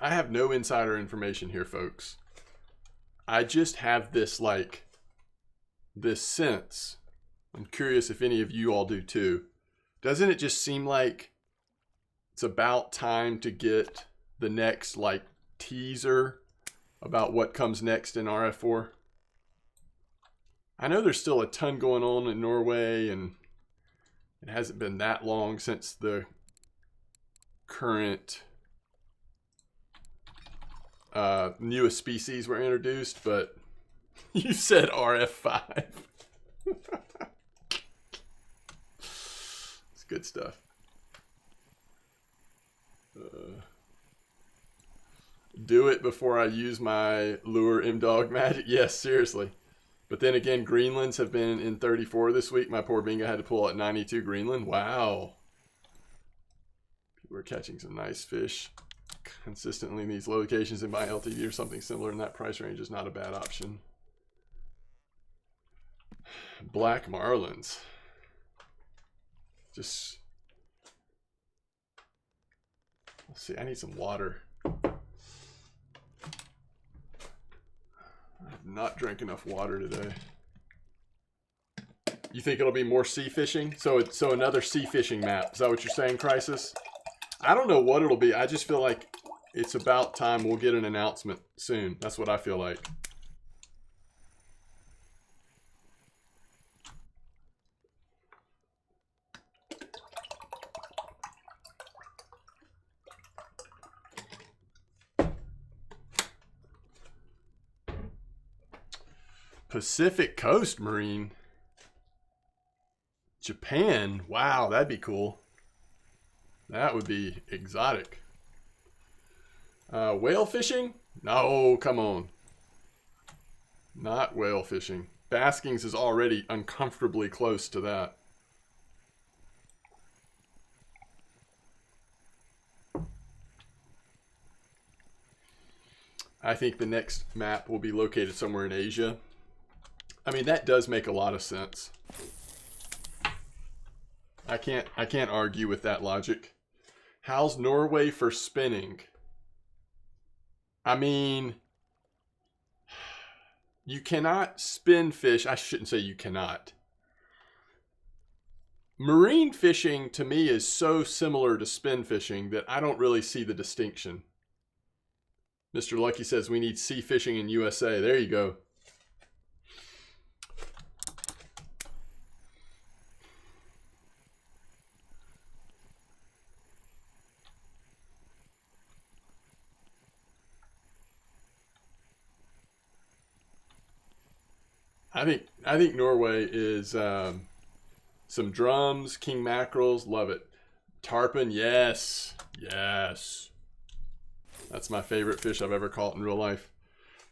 I have no insider information here, folks. I just have this, like, this sense. I'm curious if any of you all do too. Doesn't it just seem like it's about time to get the next, like, teaser about what comes next in RF4? I know there's still a ton going on in Norway, and it hasn't been that long since the current newest species were introduced, but you said RF5. It's good stuff. Do it before I use my lure M-Dog magic. Yes, seriously. But then again, Greenlands have been in 34 this week. My poor Bingo had to pull at 92 Greenland. Wow. People are catching some nice fish consistently in these locations, and buy LTV or something similar in that price range is not a bad option. Black marlins. Just, let's see, I need some water. I have not drank enough water today. You think it'll be more sea fishing? So another sea fishing map. Is that what you're saying, Crisis? I don't know what it'll be. I just feel like it's about time we'll get an announcement soon. That's what I feel like. Pacific Coast Marine. Japan. Wow, that'd be cool. That would be exotic. Whale fishing? No, come on. Not whale fishing. Baskings is already uncomfortably close to that. I think the next map will be located somewhere in Asia. I mean, that does make a lot of sense. I can't argue with that logic. How's Norway for spinning? I mean, you cannot spin fish. I shouldn't say you cannot. marine fishing to me is so similar to spin fishing that I don't really see the distinction. Mr. Lucky says we need sea fishing in USA. There you go. I think Norway is some drums, king mackerels, love it. Tarpon, yes, yes. That's my favorite fish I've ever caught in real life.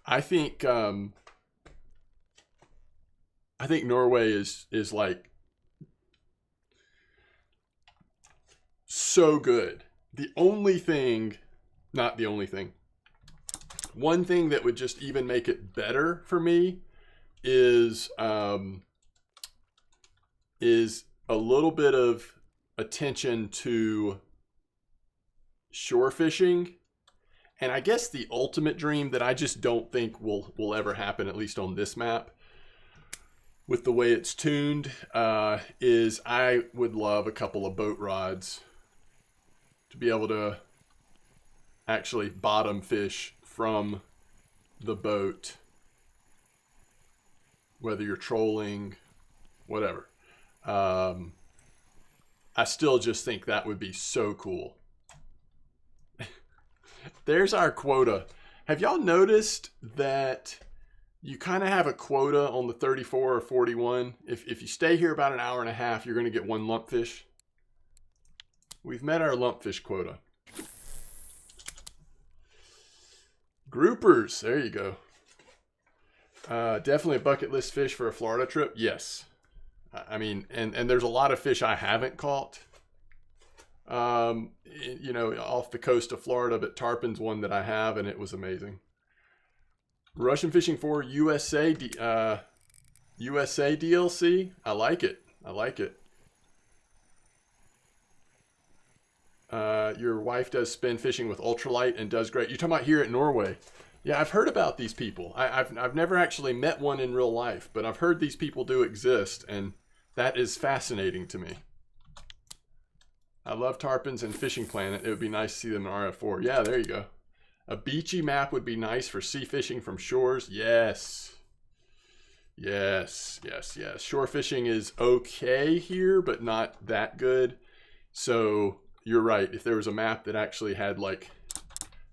I think Norway is like so good. The only thing, not the only thing, one thing that would just even make it better for me is a little bit of attention to shore fishing. And I guess the ultimate dream that I just don't think will ever happen, at least on this map, with the way it's tuned, is I would love a couple of boat rods to be able to actually bottom fish from the boat, whether you're trolling, whatever. I still just think that would be so cool. There's our quota. Have y'all noticed that you kind of have a quota on the 34 or 41? If you stay here about an hour and a half, you're going to get one lumpfish. We've met our lumpfish quota. Groupers, there you go. Definitely a bucket list fish for a Florida trip. Yes. I mean, and there's a lot of fish I haven't caught, you know, off the coast of Florida, but tarpon's one that I have, and it was amazing. Russian Fishing 4 USA, USA DLC. I like it. I like it. Your wife does spin fishing with ultralight and does great. You're talking about here at Norway. Yeah, I've heard about these people. I've never actually met one in real life, but I've heard these people do exist, and that is fascinating to me. I love tarpons and Fishing Planet. It would be nice to see them in RF4. Yeah, there you go. A beachy map would be nice for sea fishing from shores. Yes. Yes, yes, yes. Shore fishing is okay here, but not that good. So you're right. If there was a map that actually had like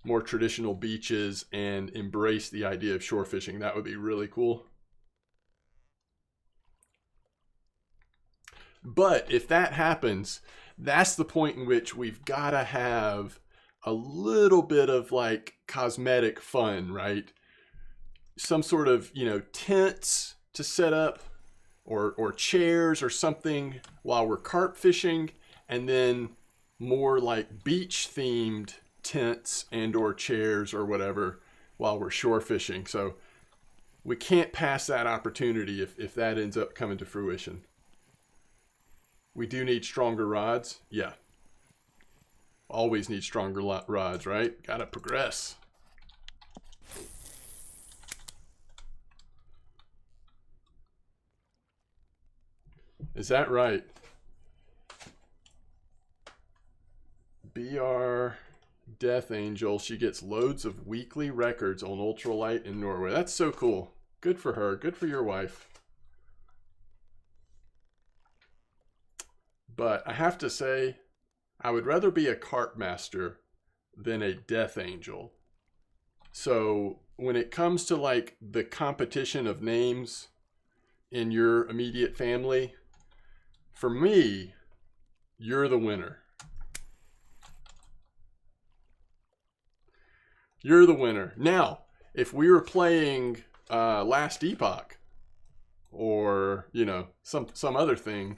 more traditional beaches and embraced the idea of shore fishing, that would be really cool. But if that happens, that's the point in which we've got to have a little bit of like cosmetic fun, right? Some sort of, you know, tents to set up or chairs or something while we're carp fishing, and then more like beach themed tents and or chairs or whatever while we're shore fishing. So we can't pass that opportunity if that ends up coming to fruition. We do need stronger rods. Yeah. Always need stronger rods, right? Gotta progress. Is that right? BR Death Angel, she gets loads of weekly records on ultralight in Norway. That's so cool. Good for her. Good for your wife. But I have to say, I would rather be a carp master than a death angel. So when it comes to like the competition of names in your immediate family, for me, you're the winner. You're the winner. Now, if we were playing Last Epoch or, you know, some other thing,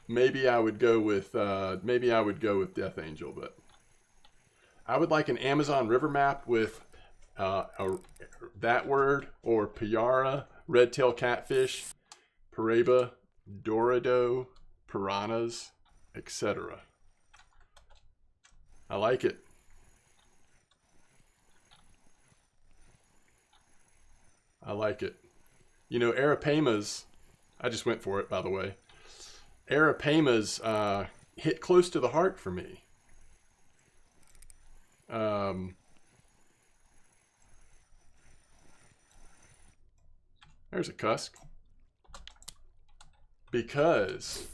maybe I would go with Death Angel, but I would like an Amazon River map with that word, or Payara, red-tailed catfish, Paraiba, Dorado, piranhas, etc. I like it. I like it. You know, Arapamas, I just went for it, by the way. Arapaima hit close to the heart for me. There's a cusk. Because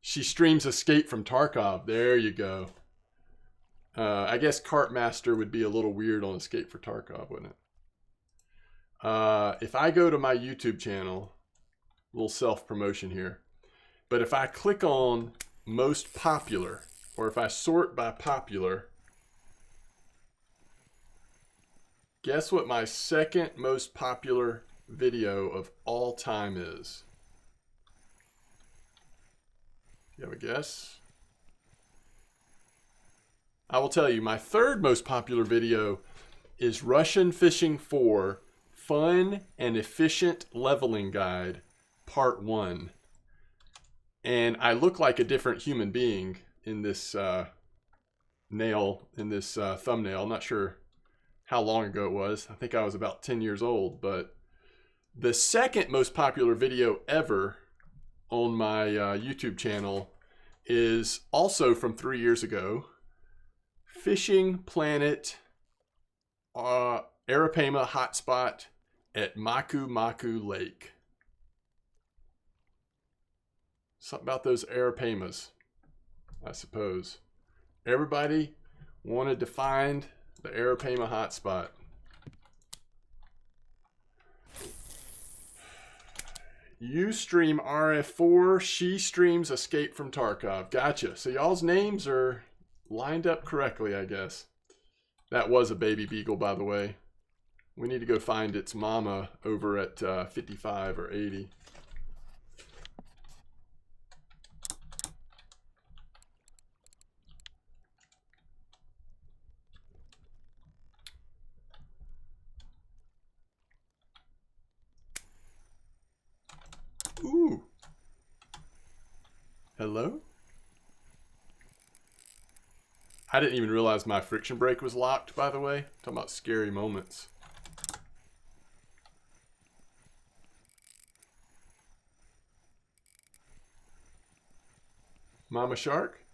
she streams Escape from Tarkov. There you go. I guess Cartmaster would be a little weird on Escape for Tarkov, wouldn't it? If I go to my YouTube channel, a little self-promotion here, but if I click on most popular, or if I sort by popular, guess what my second most popular video of all time is? You have a guess? I will tell you, my third most popular video is Russian Fishing 4 Fun and Efficient Leveling Guide, Part 1. And I look like a different human being in this thumbnail. I'm not sure how long ago it was. I think I was about 10 years old. But the second most popular video ever on my YouTube channel is also from 3 years ago. Fishing Planet Arapaima hotspot at Maku Maku Lake. Something about those Arapaimas, I suppose. Everybody wanted to find the Arapaima hotspot. You stream RF4, she streams Escape from Tarkov. Gotcha. So y'all's names are lined up correctly, I guess. That was a baby beagle, by the way. We need to go find its mama over at 55 or 80. Ooh. Hello? I didn't even realize my friction brake was locked, by the way. Talking about scary moments. Mama Shark?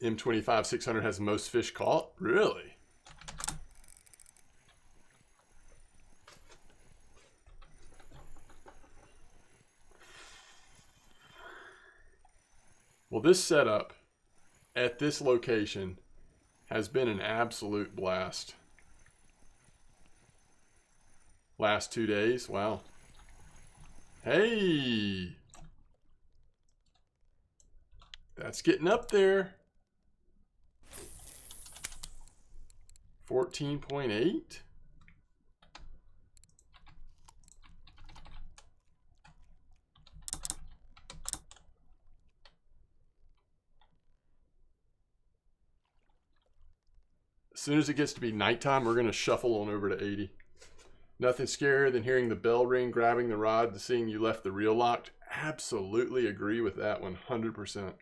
M25 600 has the most fish caught? Really? Well, this setup at this location has been an absolute blast. Last 2 days, wow. Hey! That's getting up there. 14.8? As soon as it gets to be nighttime, we're going to shuffle on over to 80. Nothing scarier than hearing the bell ring, grabbing the rod, and seeing you left the reel locked. Absolutely agree with that 100%.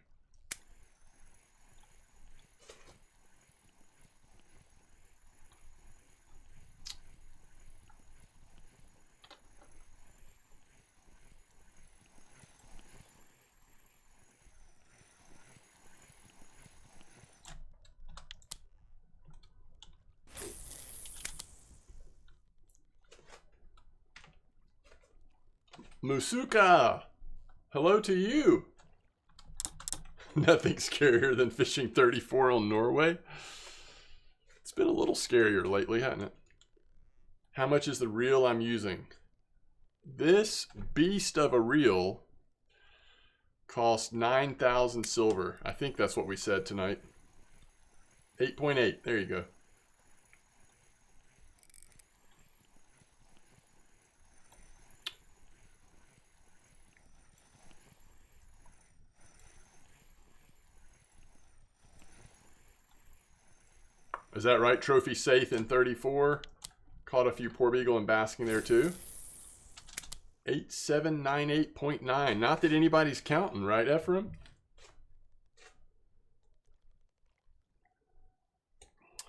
Musuka, hello to you. Nothing scarier than fishing 34 on Norway. It's been a little scarier lately, hasn't it? How much is the reel I'm using? This beast of a reel cost 9,000 silver. I think that's what we said tonight. 8.8, there you go. Is that right? Trophy Safe in 34. Caught a few porbeagle and basking there too. 8798.9. Not that anybody's counting, right, Ephraim?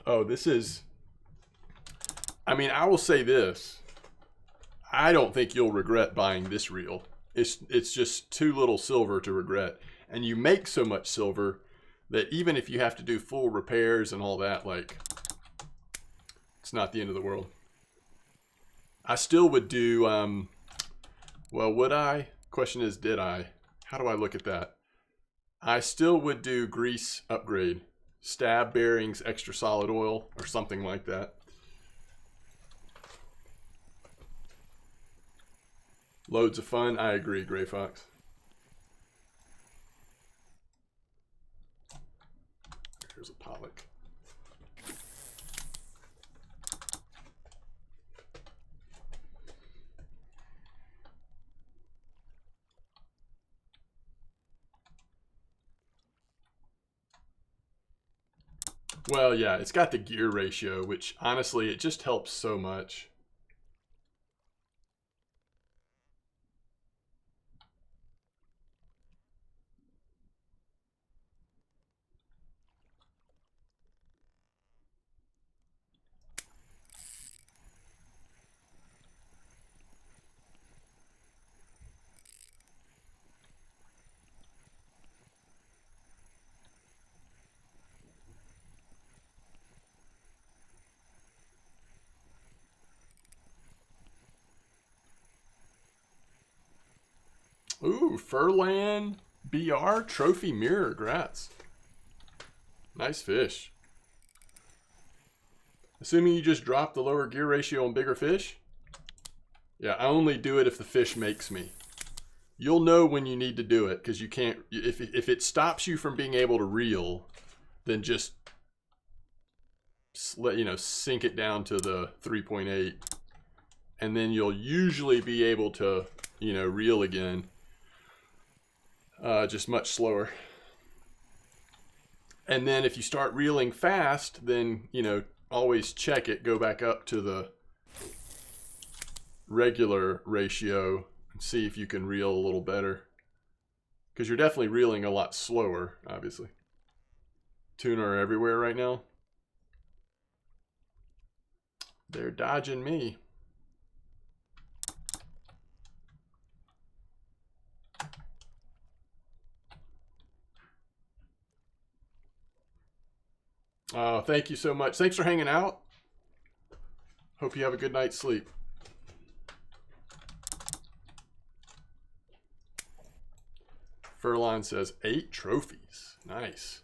Oh, this is I mean, I will say this. I don't think you'll regret buying this reel. It's just too little silver to regret. And you make so much silver that even if you have to do full repairs and all that, like, it's not the end of the world. I still would do, well, would I? Question is, did I? How do I look at that? I still would do grease upgrade. Stab bearings, extra solid oil, or something like that. Loads of fun. I agree, Gray Fox. Here's a Pollock. Well, yeah, it's got the gear ratio, which honestly, it just helps so much. Ooh, Furlan BR Trophy Mirror. Grats. Nice fish. Assuming you just drop the lower gear ratio on bigger fish? Yeah, I only do it if the fish makes me. You'll know when you need to do it, because you can't, if it stops you from being able to reel, then just let, you know, sink it down to the 3.8, and then you'll usually be able to, you know, reel again. Just much slower. And then if you start reeling fast, then, you know, always check it, go back up to the regular ratio and see if you can reel a little better. Because you're definitely reeling a lot slower, obviously. Tuna are everywhere right now. They're dodging me. Thank you so much. Thanks for hanging out. Hope you have a good night's sleep. Furlan says 8 trophies. Nice.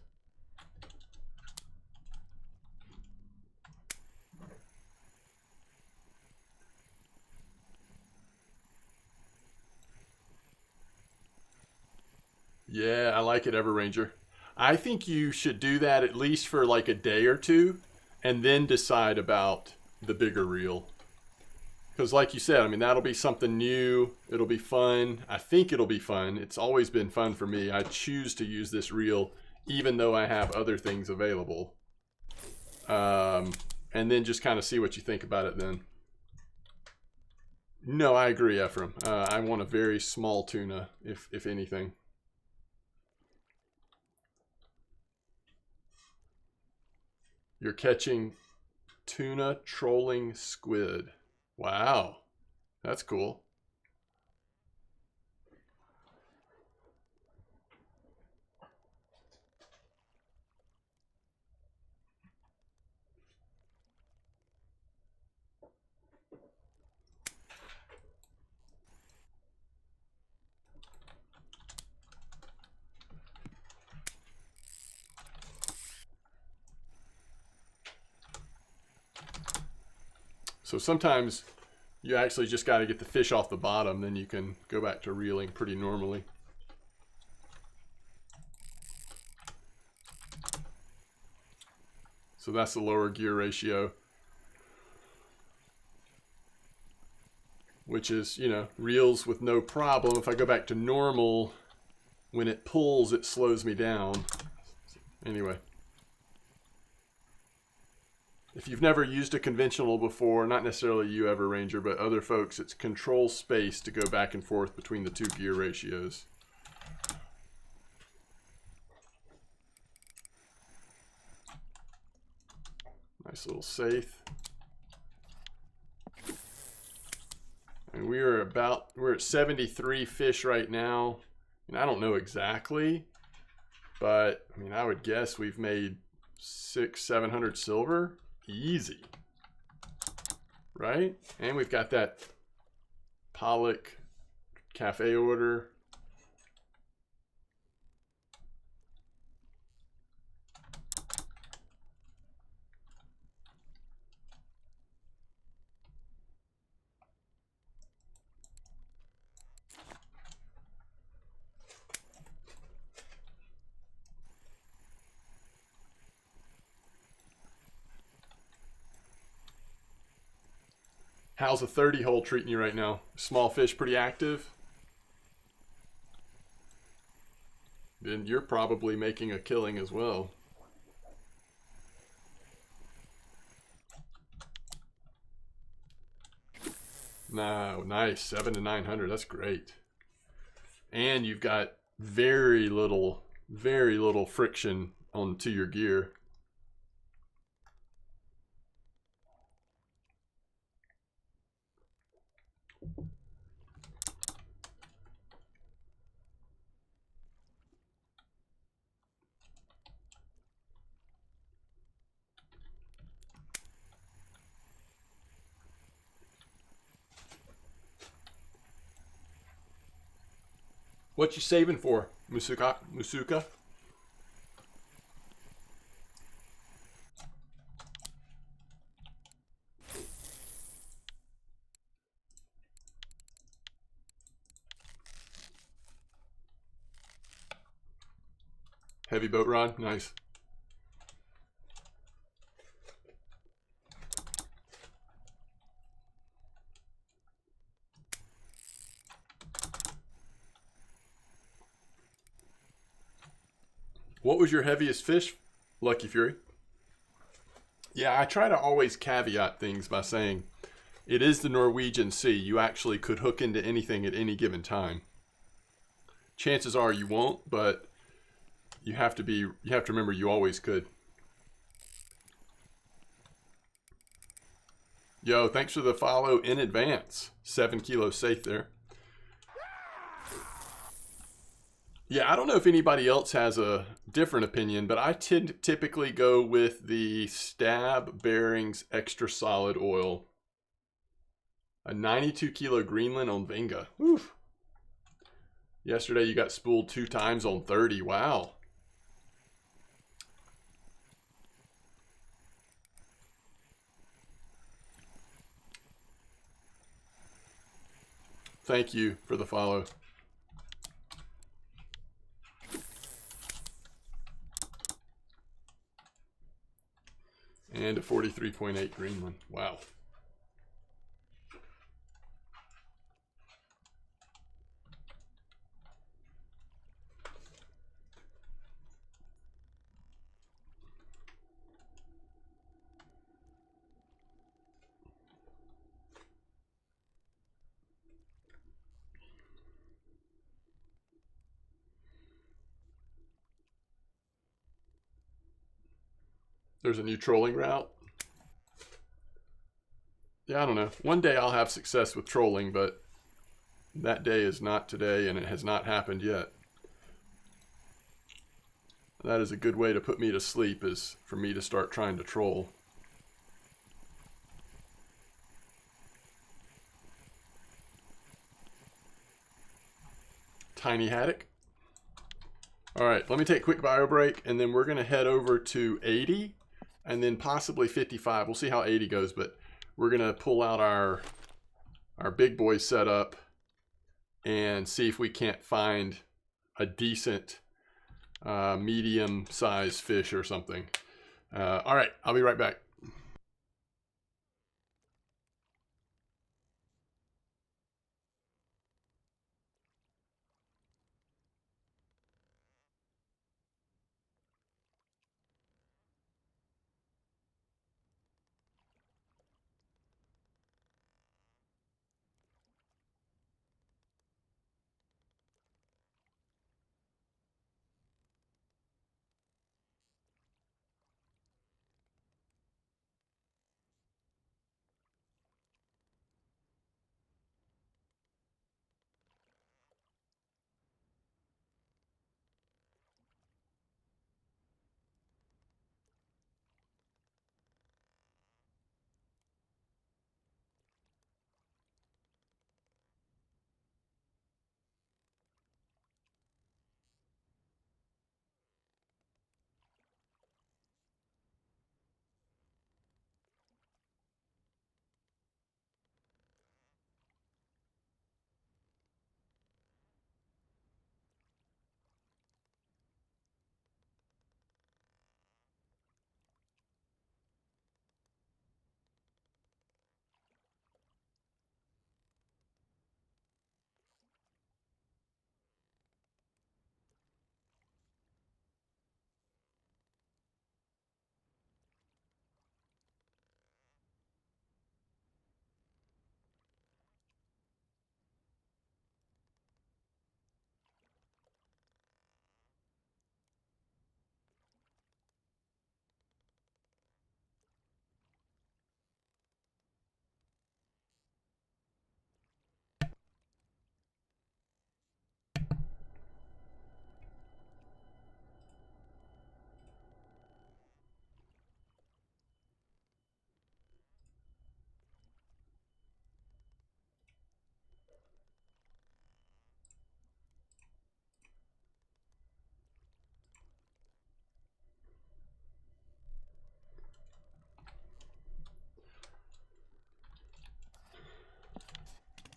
Yeah, I like it, Everranger. I think you should do that at least for like a day or two, and then decide about the bigger reel. Because like you said, I mean, that'll be something new. It'll be fun. I think it'll be fun. It's always been fun for me. I choose to use this reel even though I have other things available. And then just kind of see what you think about it then. No, I agree, Ephraim. I want a very small tuna, if anything. You're catching tuna trolling squid. Wow, that's cool. So sometimes you actually just got to get the fish off the bottom, then you can go back to reeling pretty normally. So that's the lower gear ratio, which is, you know, reels with no problem. If I go back to normal, when it pulls, it slows me down. Anyway. If you've never used a conventional before, not necessarily you, Everranger, but other folks, it's control space to go back and forth between the two gear ratios. Nice little safe. And we're at 73 fish right now. And I don't know exactly, but I mean, I would guess we've made 600-700 silver. Easy. Right? And we've got that Pollock cafe order. How's a 30 hole treating you right now? Small fish pretty active? Then you're probably making a killing as well. No, nice. 7 to 900. That's great. And you've got very little friction onto your gear. What you saving for, Musuka? Heavy boat rod, nice. What was your heaviest fish, Lucky Fury? Yeah, I try to always caveat things by saying it is the Norwegian Sea. You actually could hook into anything at any given time. Chances are you won't, but you have to remember you always could. Yo, thanks for the follow in advance. 7 kilos safe there. Yeah, I don't know if anybody else has a different opinion, but I typically go with the Stab Bearings Extra Solid Oil. A 92 kilo Greenland on Venga. Oof. Yesterday you got spooled 2 times on 30. Wow. Thank you for the follow. And a 43.8 Greenland. Wow. There's a new trolling route. Yeah, I don't know. One day I'll have success with trolling, but that day is not today, and it has not happened yet. That is a good way to put me to sleep, is for me to start trying to troll. Tiny haddock. All right, let me take a quick bio break, and then we're going to head over to 80 and then possibly 55. We'll see how 80 goes, but we're going to pull out our big boy setup and see if we can't find a decent medium-sized fish or something. All right, I'll be right back.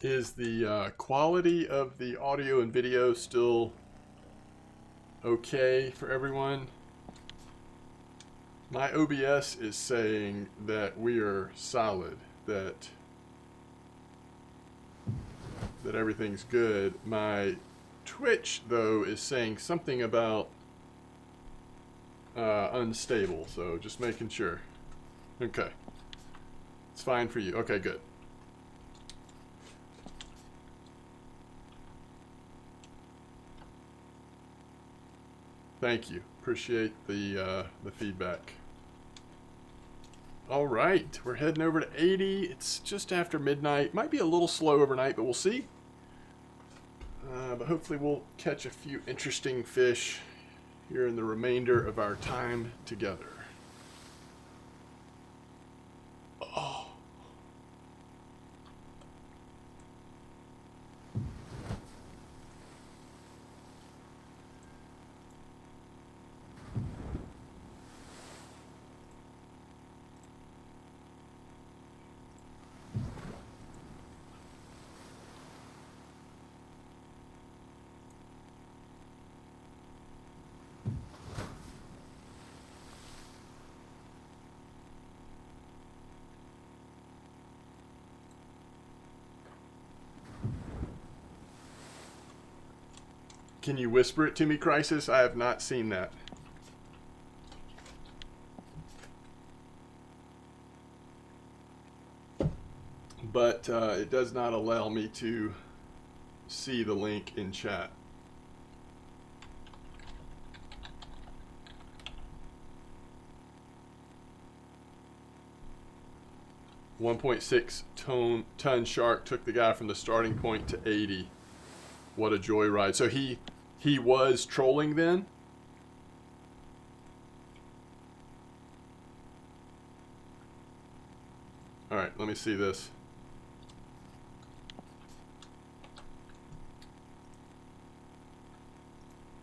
Is the quality of the audio and video still okay for everyone? My OBS is saying that we are solid, that everything's good. My Twitch, though, is saying something about unstable, so just making sure. Okay. It's fine for you. Okay, good. Thank you. Appreciate the feedback. All right, we're heading over to 80. It's just after midnight. Might be a little slow overnight, but we'll see. But hopefully we'll catch a few interesting fish here in the remainder of our time together. Oh. Can you whisper it to me, Crisis? I have not seen that. But it does not allow me to see the link in chat. $1.6 ton shark took the guy from the starting point to 80. What a joyride. So he was trolling then? All right, let me see this.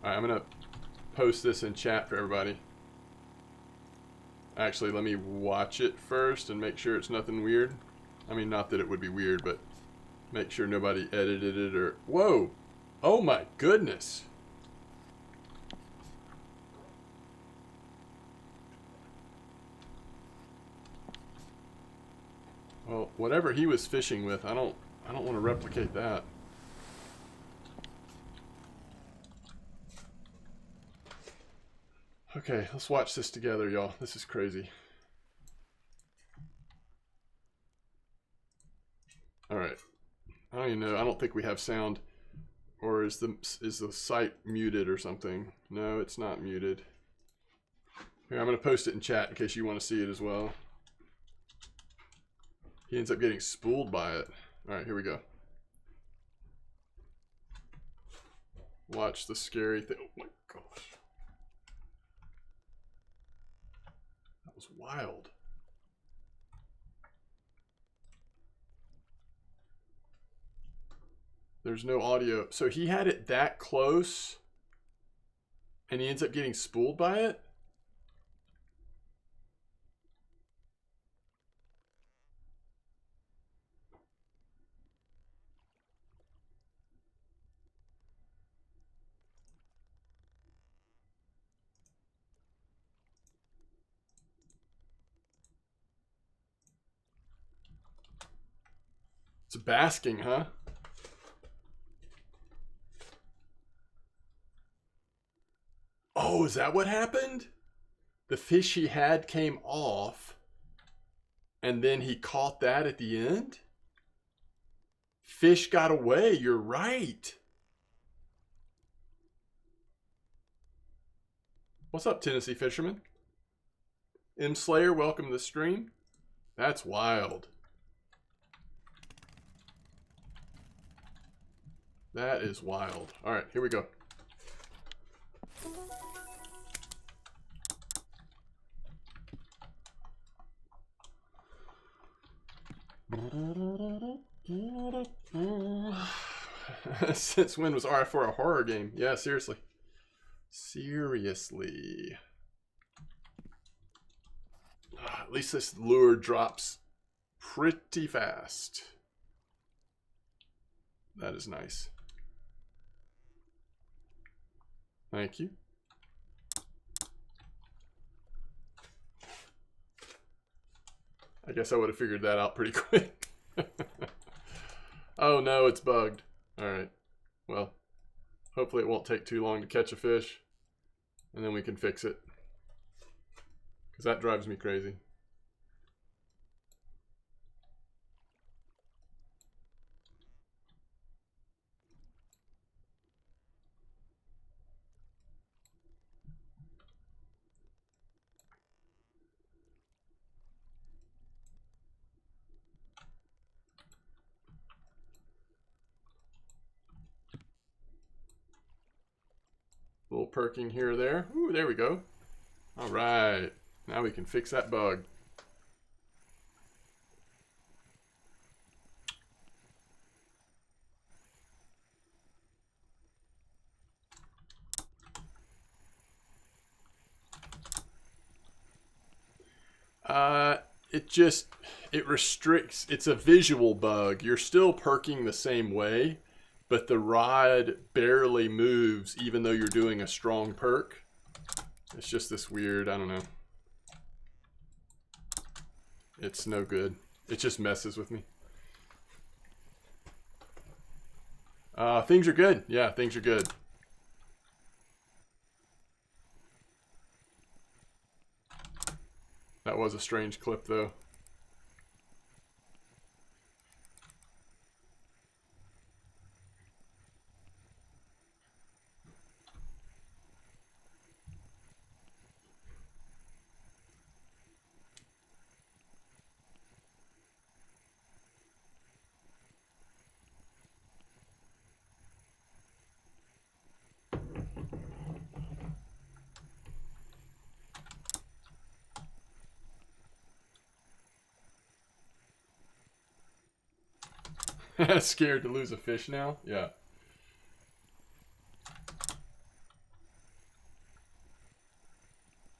All right, I'm going to post this in chat for everybody. Actually, let me watch it first and make sure it's nothing weird. I mean, not that it would be weird, but make sure nobody edited it or... Whoa! Oh my goodness! Well, whatever he was fishing with, I don't want to replicate that. Okay, let's watch this together, y'all. This is crazy. All right. I don't even know. I don't think we have sound. Or is the site muted or something? No, it's not muted. Here, I'm going to post it in chat in case you want to see it as well. He ends up getting spooled by it. All right, here we go. Watch the scary thing. Oh my gosh. That was wild. There's no audio. So he had it that close and he ends up getting spooled by it? It's basking, huh? Oh, is that what happened? The fish he had came off, and then he caught that at the end? Fish got away, you're right. What's up, Tennessee fisherman? M Slayer, welcome to the stream. That's wild. That is wild. All right, here we go. Since when was RF4 a horror game? Yeah, seriously. Seriously. At least this lure drops pretty fast. That is nice. Thank you. I guess I would have figured that out pretty quick. Oh no, it's bugged. Alright. Well, hopefully it won't take too long to catch a fish. And then we can fix it. Because that drives me crazy. A little perking here or there. Ooh, there we go. All right. Now we can fix that bug. It restricts, it's a visual bug. You're still perking the same way, but the rod barely moves even though you're doing a strong perk. It's just this weird, I don't know. It's no good. It just messes with me. Things are good. Yeah, things are good. That was a strange clip though. Scared to lose a fish now? Yeah.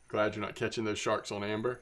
Glad you're not catching those sharks on amber.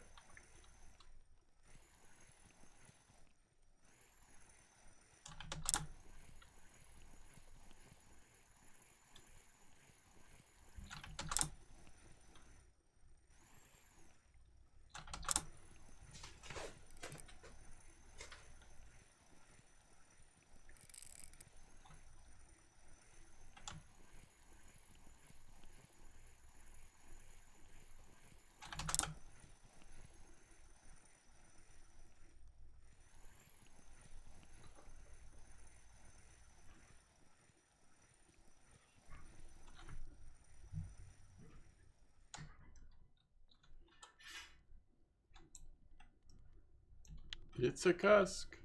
It's a cusk.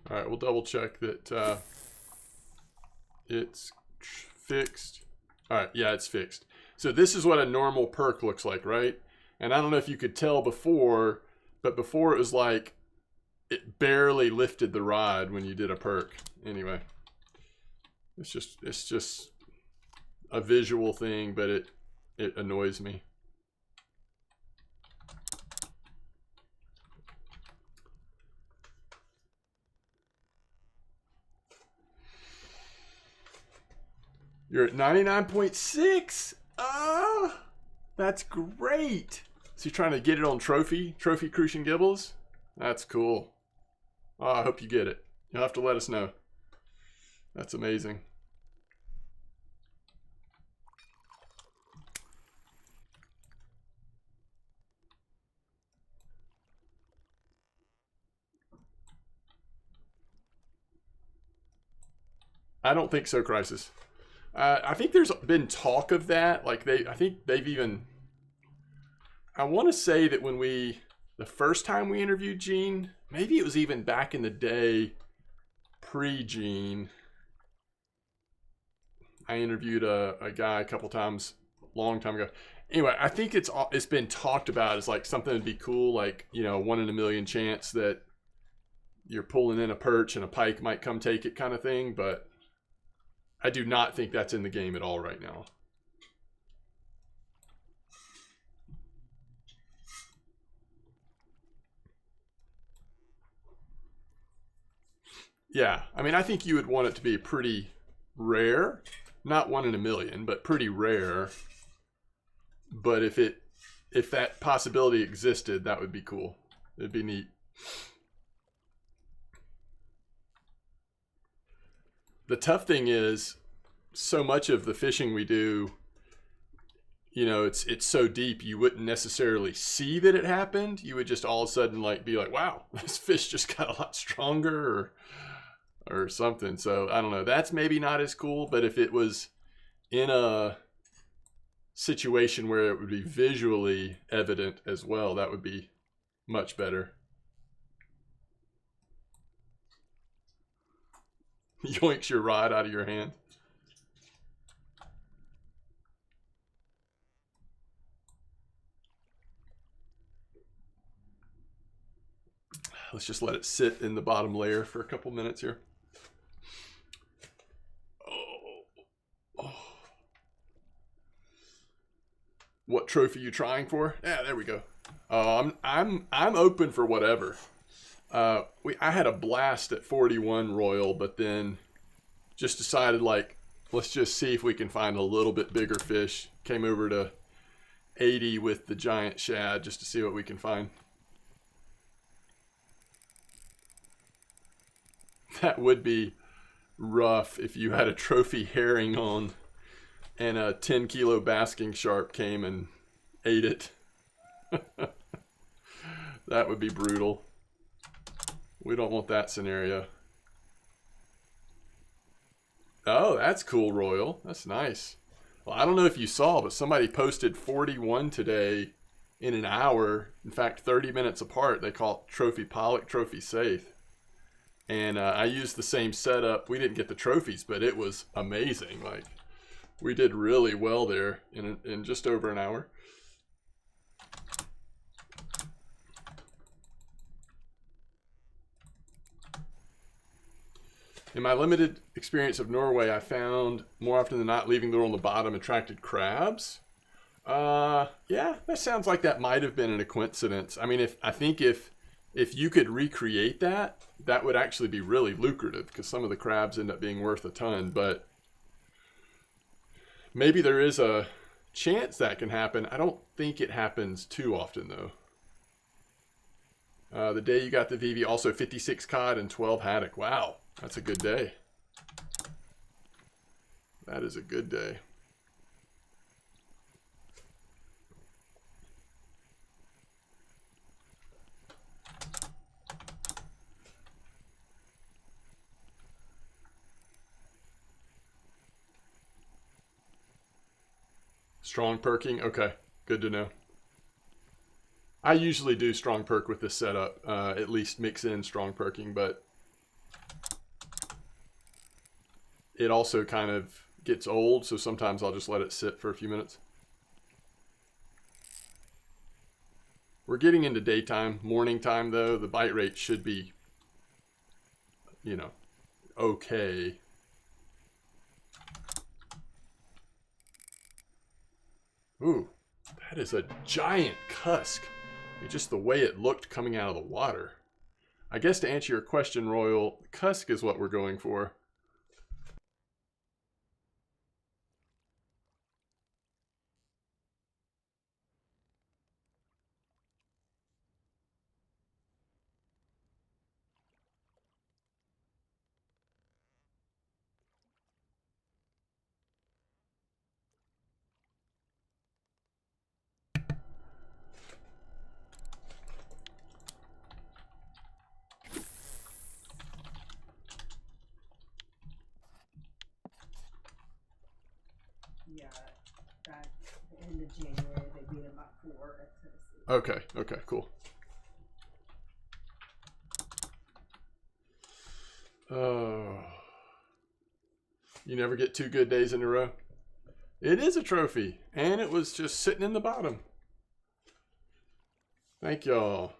All right, we'll double check that it's fixed. All right, yeah, it's fixed. So this is what a normal perk looks like, right? And I don't know if you could tell before, but before it was like it barely lifted the rod when you did a perk. Anyway, it's just a visual thing, but it annoys me. You're at 99.6. Ah, that's great. So you're trying to get it on trophy Crucian Gibbles? That's cool. Oh, I hope you get it. You'll have to let us know. That's amazing. I don't think so, Crisis. I think there's been talk of that. Like I think they've even. I want to say that when the first time we interviewed Gene, maybe it was even back in the day, pre-Gene. I interviewed a guy a couple times, long time ago. Anyway, I think it's been talked about as like something that'd be cool, like 1 in a million chance that you're pulling in a perch and a pike might come take it, kind of thing, but. I do not think that's in the game at all right now. Yeah, I mean, I think you would want it to be pretty rare, not 1 in a million, but pretty rare. But if that possibility existed, that would be cool. It'd be neat. The tough thing is, so much of the fishing we do, you know, it's so deep you wouldn't necessarily see that it happened. You would just all of a sudden like be like, wow, this fish just got a lot stronger or something. So I don't know. That's maybe not as cool, but if it was in a situation where it would be visually evident as well, that would be much better. Yoinks your rod out of your hand. Let's just let it sit in the bottom layer for a couple minutes here. Oh. What trophy you trying for? Yeah, there we go. I'm open for whatever. I had a blast at 41 Royal, but then just decided like, let's just see if we can find a little bit bigger fish. Came over to 80 with the giant shad just to see what we can find. That would be rough if you had a trophy herring on and a 10-kilo basking shark came and ate it. That would be brutal. We don't want that scenario. Oh, that's cool, Royal. That's nice. Well, I don't know if you saw, but somebody posted 41 today in an hour. In fact, 30 minutes apart. They call it Trophy Pollock, Trophy Safe. And I used the same setup. We didn't get the trophies, but it was amazing. Like, we did really well there in just over an hour. In my limited experience of Norway, I found more often than not leaving the lure on the bottom attracted crabs. Yeah, that sounds like that might have been a coincidence. I mean, if you could recreate that, that would actually be really lucrative because some of the crabs end up being worth a ton. But maybe there is a chance that can happen. I don't think it happens too often, though. The day you got the VV, also 56 cod and 12 haddock. Wow, that's a good day. That is a good day. Strong perking? Okay, good to know. I usually do strong perk with this setup, at least mix in strong perking, but it also kind of gets old, so sometimes I'll just let it sit for a few minutes. We're getting into daytime. Morning time, though, the bite rate should be, you know, okay. Ooh, that is a giant cusk. I mean, just the way it looked coming out of the water. I guess to answer your question, Royal, cusk is what we're going for. Yeah, back the end of January, they beat them up 4 at Tennessee. Okay, cool. Oh, you never get 2 good days in a row. It is a trophy, and it was just sitting in the bottom. Thank y'all.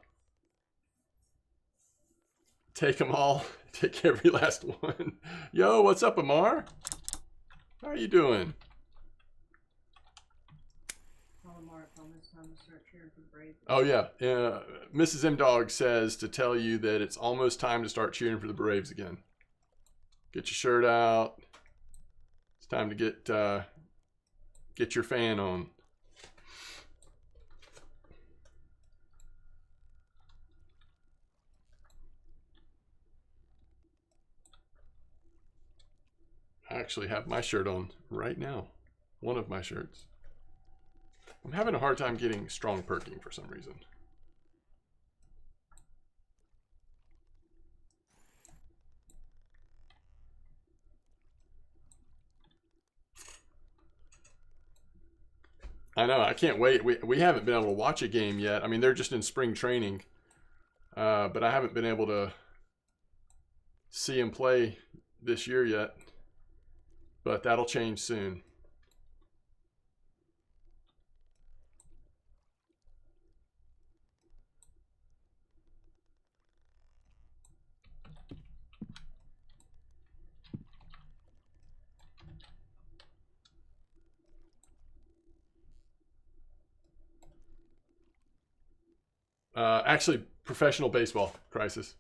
Take them all. Take every last one. Yo, what's up, Amar? How are you doing? Oh yeah, Mrs. M Dog says to tell you that it's almost time to start cheering for the Braves again. Get your shirt out. It's time to get your fan on. I actually have my shirt on right now. One of my shirts. I'm having a hard time getting strong perking for some reason. I know, I can't wait. We haven't been able to watch a game yet. I mean, they're just in spring training. But I haven't been able to see him play this year yet. But that'll change soon. Actually, professional baseball, Crisis.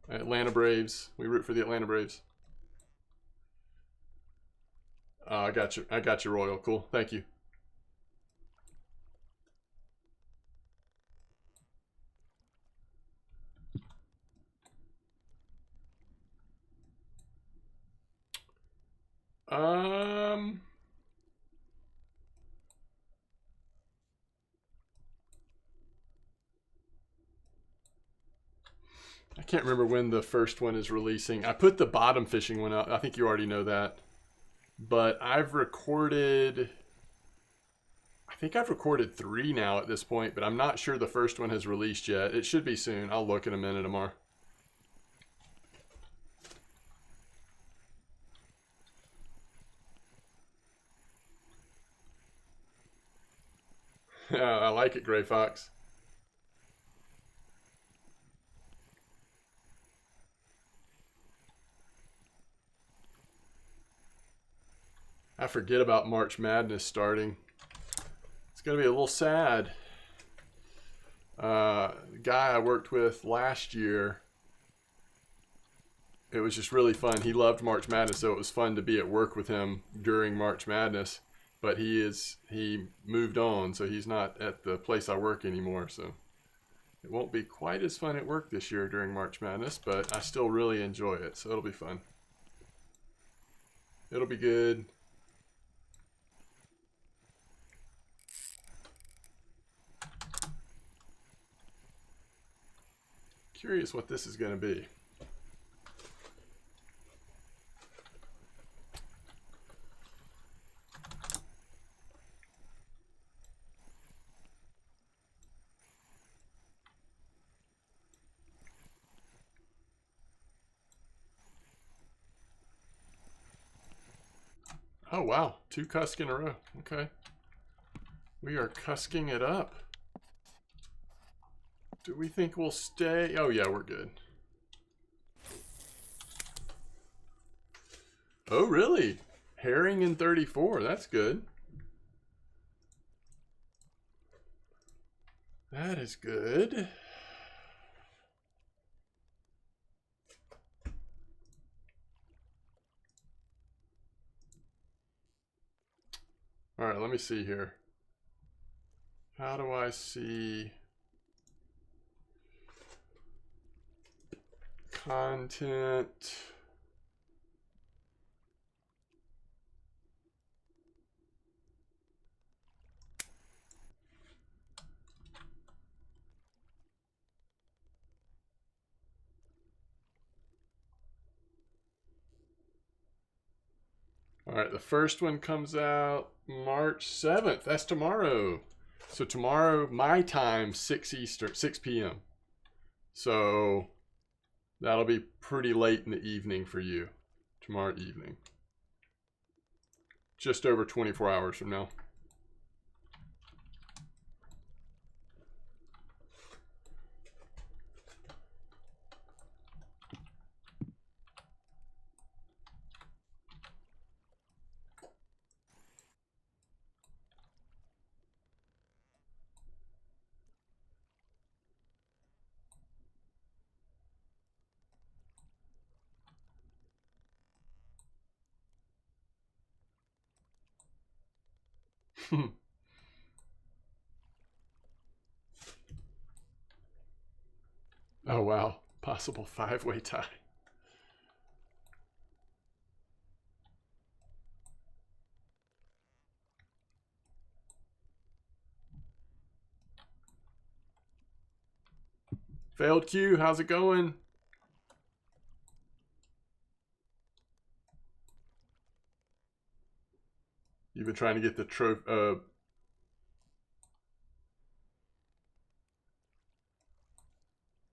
Atlanta Braves. We root for the Atlanta Braves. I got you. I got you, Royal. Cool. Thank you. I can't remember when the first one is releasing. I put the bottom fishing one out. I think you already know that. But I've recorded... I think I've recorded 3 now at this point, but I'm not sure the first one has released yet. It should be soon. I'll look in a minute, Amar. Yeah, I like it, Gray Fox. I forget about March Madness starting. It's going to be a little sad. The guy I worked with last year, it was just really fun. He loved March Madness, so it was fun to be at work with him during March Madness. But he moved on, so he's not at the place I work anymore. So it won't be quite as fun at work this year during March Madness, but I still really enjoy it, so it'll be fun. It'll be good. Curious what this is going to be. Oh wow, 2 cusks in a row. Okay. We are cusking it up. Do we think we'll stay? Oh yeah, we're good. Oh really? Herring in 34, that's good. That is good. All right, let me see here. How do I see content? All right, the first one comes out March 7th. That's tomorrow. So tomorrow, my time, 6 Eastern, 6 p.m. So that'll be pretty late in the evening for you. Tomorrow evening. Just over 24 hours from now. Oh, wow. Possible 5-way tie. Failed Q, how's it going? You've been trying to get the trophy.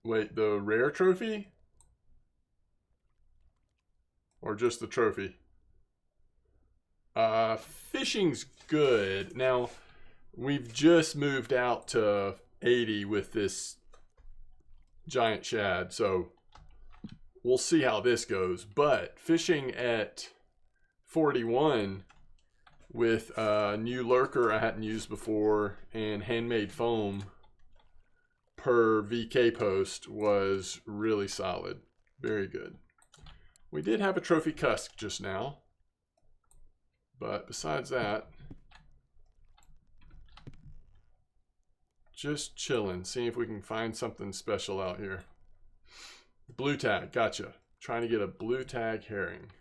Wait, the rare trophy? Or just the trophy? Fishing's good. Now, we've just moved out to 80 with this giant shad, so we'll see how this goes. But fishing at 41 with a new lurker I hadn't used before and handmade foam per VK post was really solid. Very good. We did have a trophy cusk just now, but besides that, just chilling, seeing if we can find something special out here. Blue tag, gotcha. Trying to get a blue tag herring.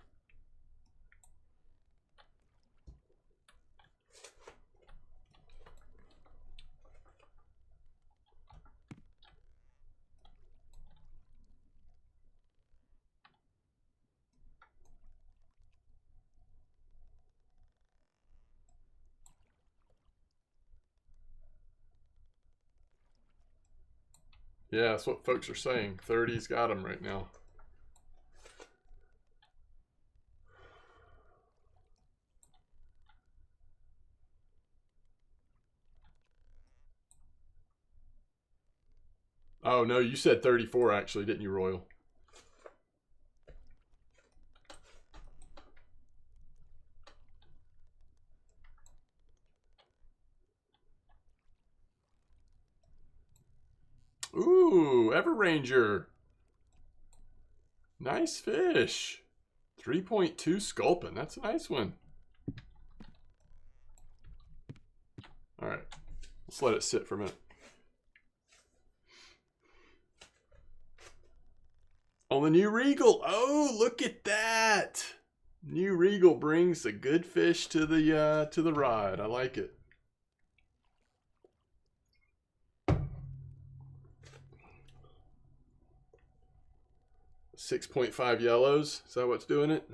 Yeah, that's what folks are saying. 30's got them right now. Oh, no, you said 34 actually, didn't you, Royal? Ooh, Everranger. Nice fish. 3.2 sculpin. That's a nice one. All right, let's let it sit for a minute. On the new Regal. Oh, look at that. New Regal brings a good fish to the rod. I like it. .5 yellows. Is that what's doing it?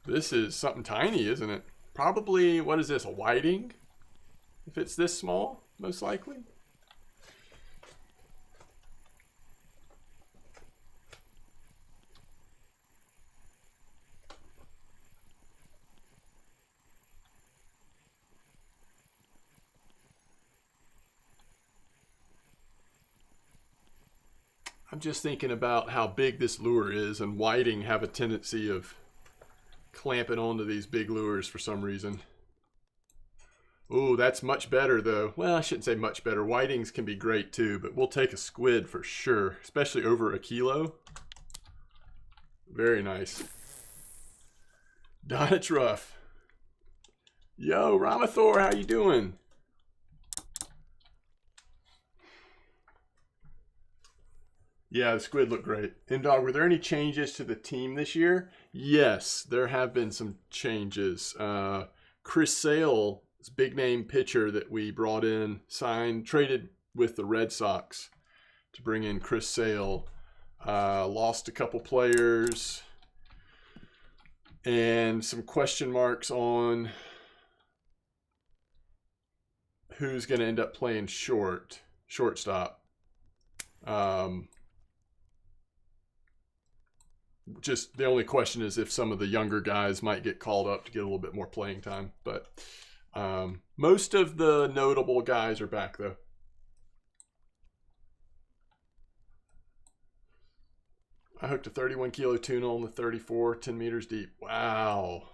This is something tiny, isn't it? Probably, what is this, a whiting? If it's this small, most likely. I'm just thinking about how big this lure is, and whiting have a tendency of clamping onto these big lures for some reason. Ooh, that's much better though. Well, I shouldn't say much better. Whitings can be great too, but we'll take a squid for sure, especially over a kilo. Very nice. Dodge Rough. Yo, Ramathor, how you doing? Yeah, the squid look great. Dog, were there any changes to the team this year? Yes, there have been some changes. Chris Sale, this big name pitcher that we brought in, traded with the Red Sox to bring in Chris Sale. Lost a couple players and some question marks on who's going to end up playing shortstop. Just the only question is if some of the younger guys might get called up to get a little bit more playing time. But most of the notable guys are back, though. I hooked a 31 kilo tuna on the 34, 10 meters deep. Wow.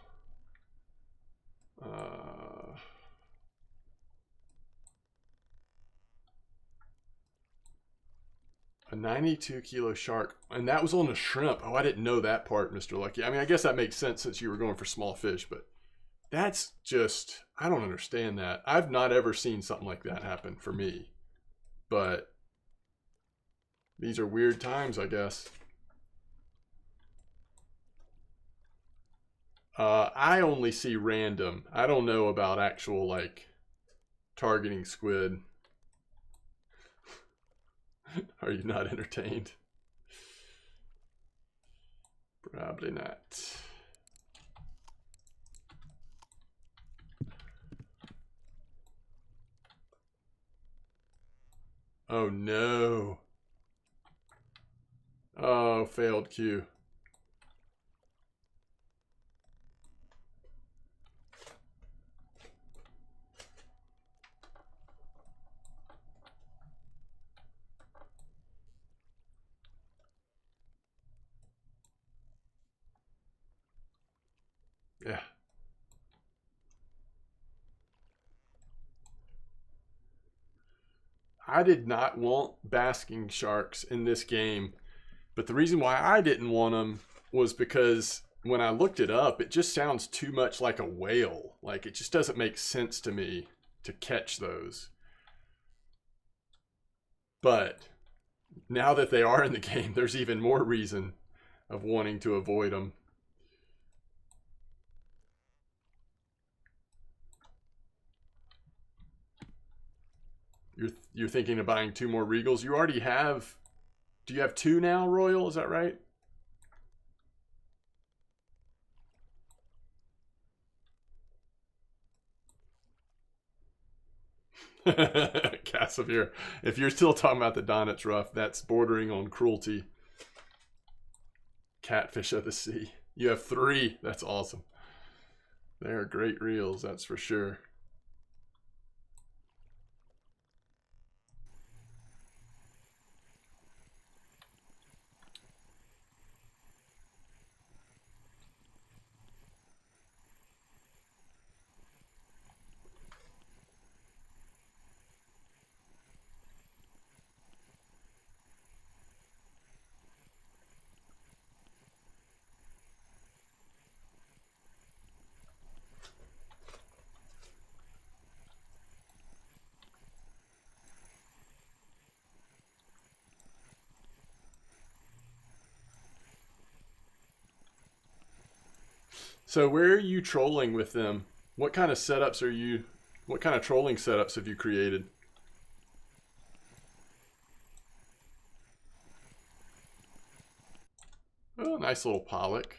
A 92 kilo shark. And that was on a shrimp. Oh, I didn't know that part, Mr. Lucky. I mean, I guess that makes sense since you were going for small fish, but that's just, I don't understand that. I've not ever seen something like that happen for me. But these are weird times, I guess. I only see random. I don't know about actual, like, targeting squid. Are you not entertained? Probably not. Oh, no. Oh, failed cue. Yeah. I did not want basking sharks in this game, but the reason why I didn't want them was because when I looked it up, it just sounds too much like a whale. Like, it just doesn't make sense to me to catch those. But now that they are in the game, there's even more reason of wanting to avoid them. You're thinking of buying 2 more Regals. You already have, do you have 2 now, Royal? Is that right? Casimir, if you're still talking about the Don, it's rough. That's bordering on cruelty. Catfish of the sea. You have 3. That's awesome. They are great reels, that's for sure. So where are you trolling with them? What kind of setups are you, what kind of trolling setups have you created? Oh, nice little pollock.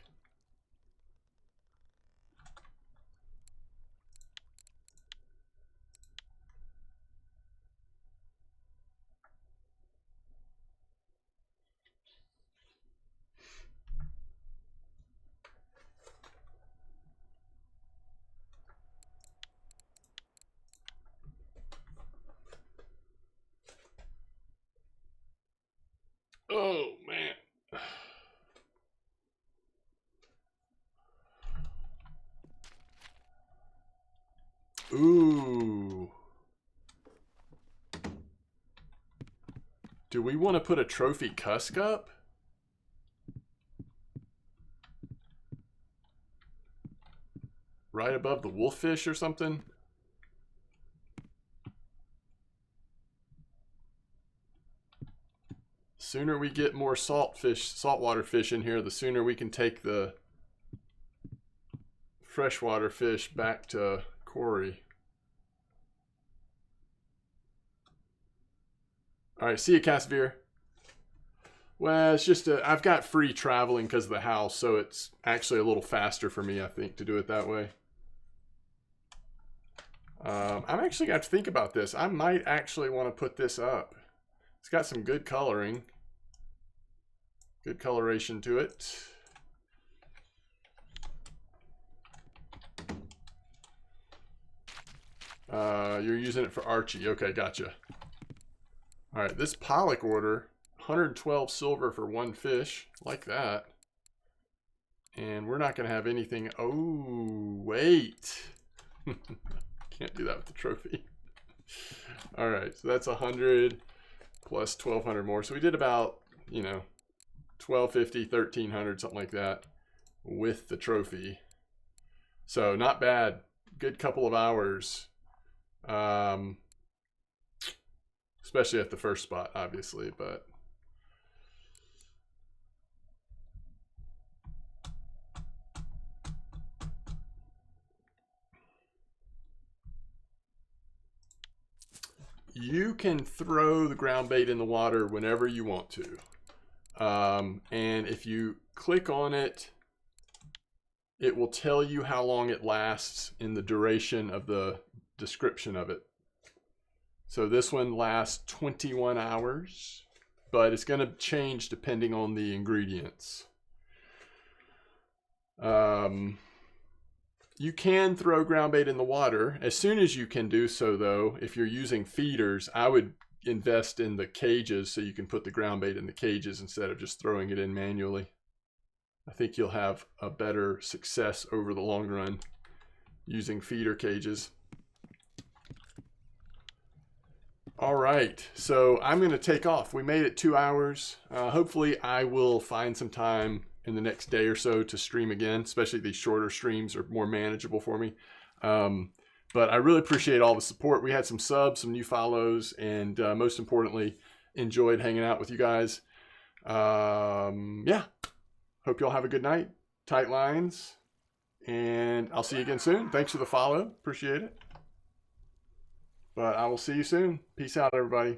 Oh, man. Ooh. Do we want to put a trophy cusk up? Right above the wolffish or something? Sooner we get more saltwater fish in here, the sooner we can take the freshwater fish back to Corey. All right, see you, Casimir. Well, it's just I've got free traveling because of the house, so it's actually a little faster for me, I think, to do it that way. I'm actually going to have to think about this. I might actually want to put this up. It's got some good coloring. Good coloration to it. You're using it for Archie. Okay, gotcha. All right, this pollock order, 112 silver for 1 fish. Like that. And we're not going to have anything. Oh, wait. Can't do that with the trophy. All right, so that's 100 plus 1,200 more. So we did about, you know, 1,250, 1,300, something like that with the trophy. So not bad. Good couple of hours. Especially at the first spot, obviously, but you can throw the ground bait in the water whenever you want to. And if you click on it, it will tell you how long it lasts in the duration of the description of it. So this one lasts 21 hours, but it's going to change depending on the ingredients. You can throw ground bait in the water. As soon as you can do so, though, if you're using feeders, I would invest in the cages so you can put the ground bait in the cages instead of just throwing it in manually. I think you'll have a better success over the long run using feeder cages. All right, so I'm going to take off. We made it 2 hours. Hopefully I will find some time in the next day or so to stream again, especially these shorter streams are more manageable for me. But I really appreciate all the support. We had some subs, some new follows, and most importantly, enjoyed hanging out with you guys. Yeah, hope you all have a good night. Tight lines, and I'll see you again soon. Thanks for the follow. Appreciate it. But I will see you soon. Peace out, everybody.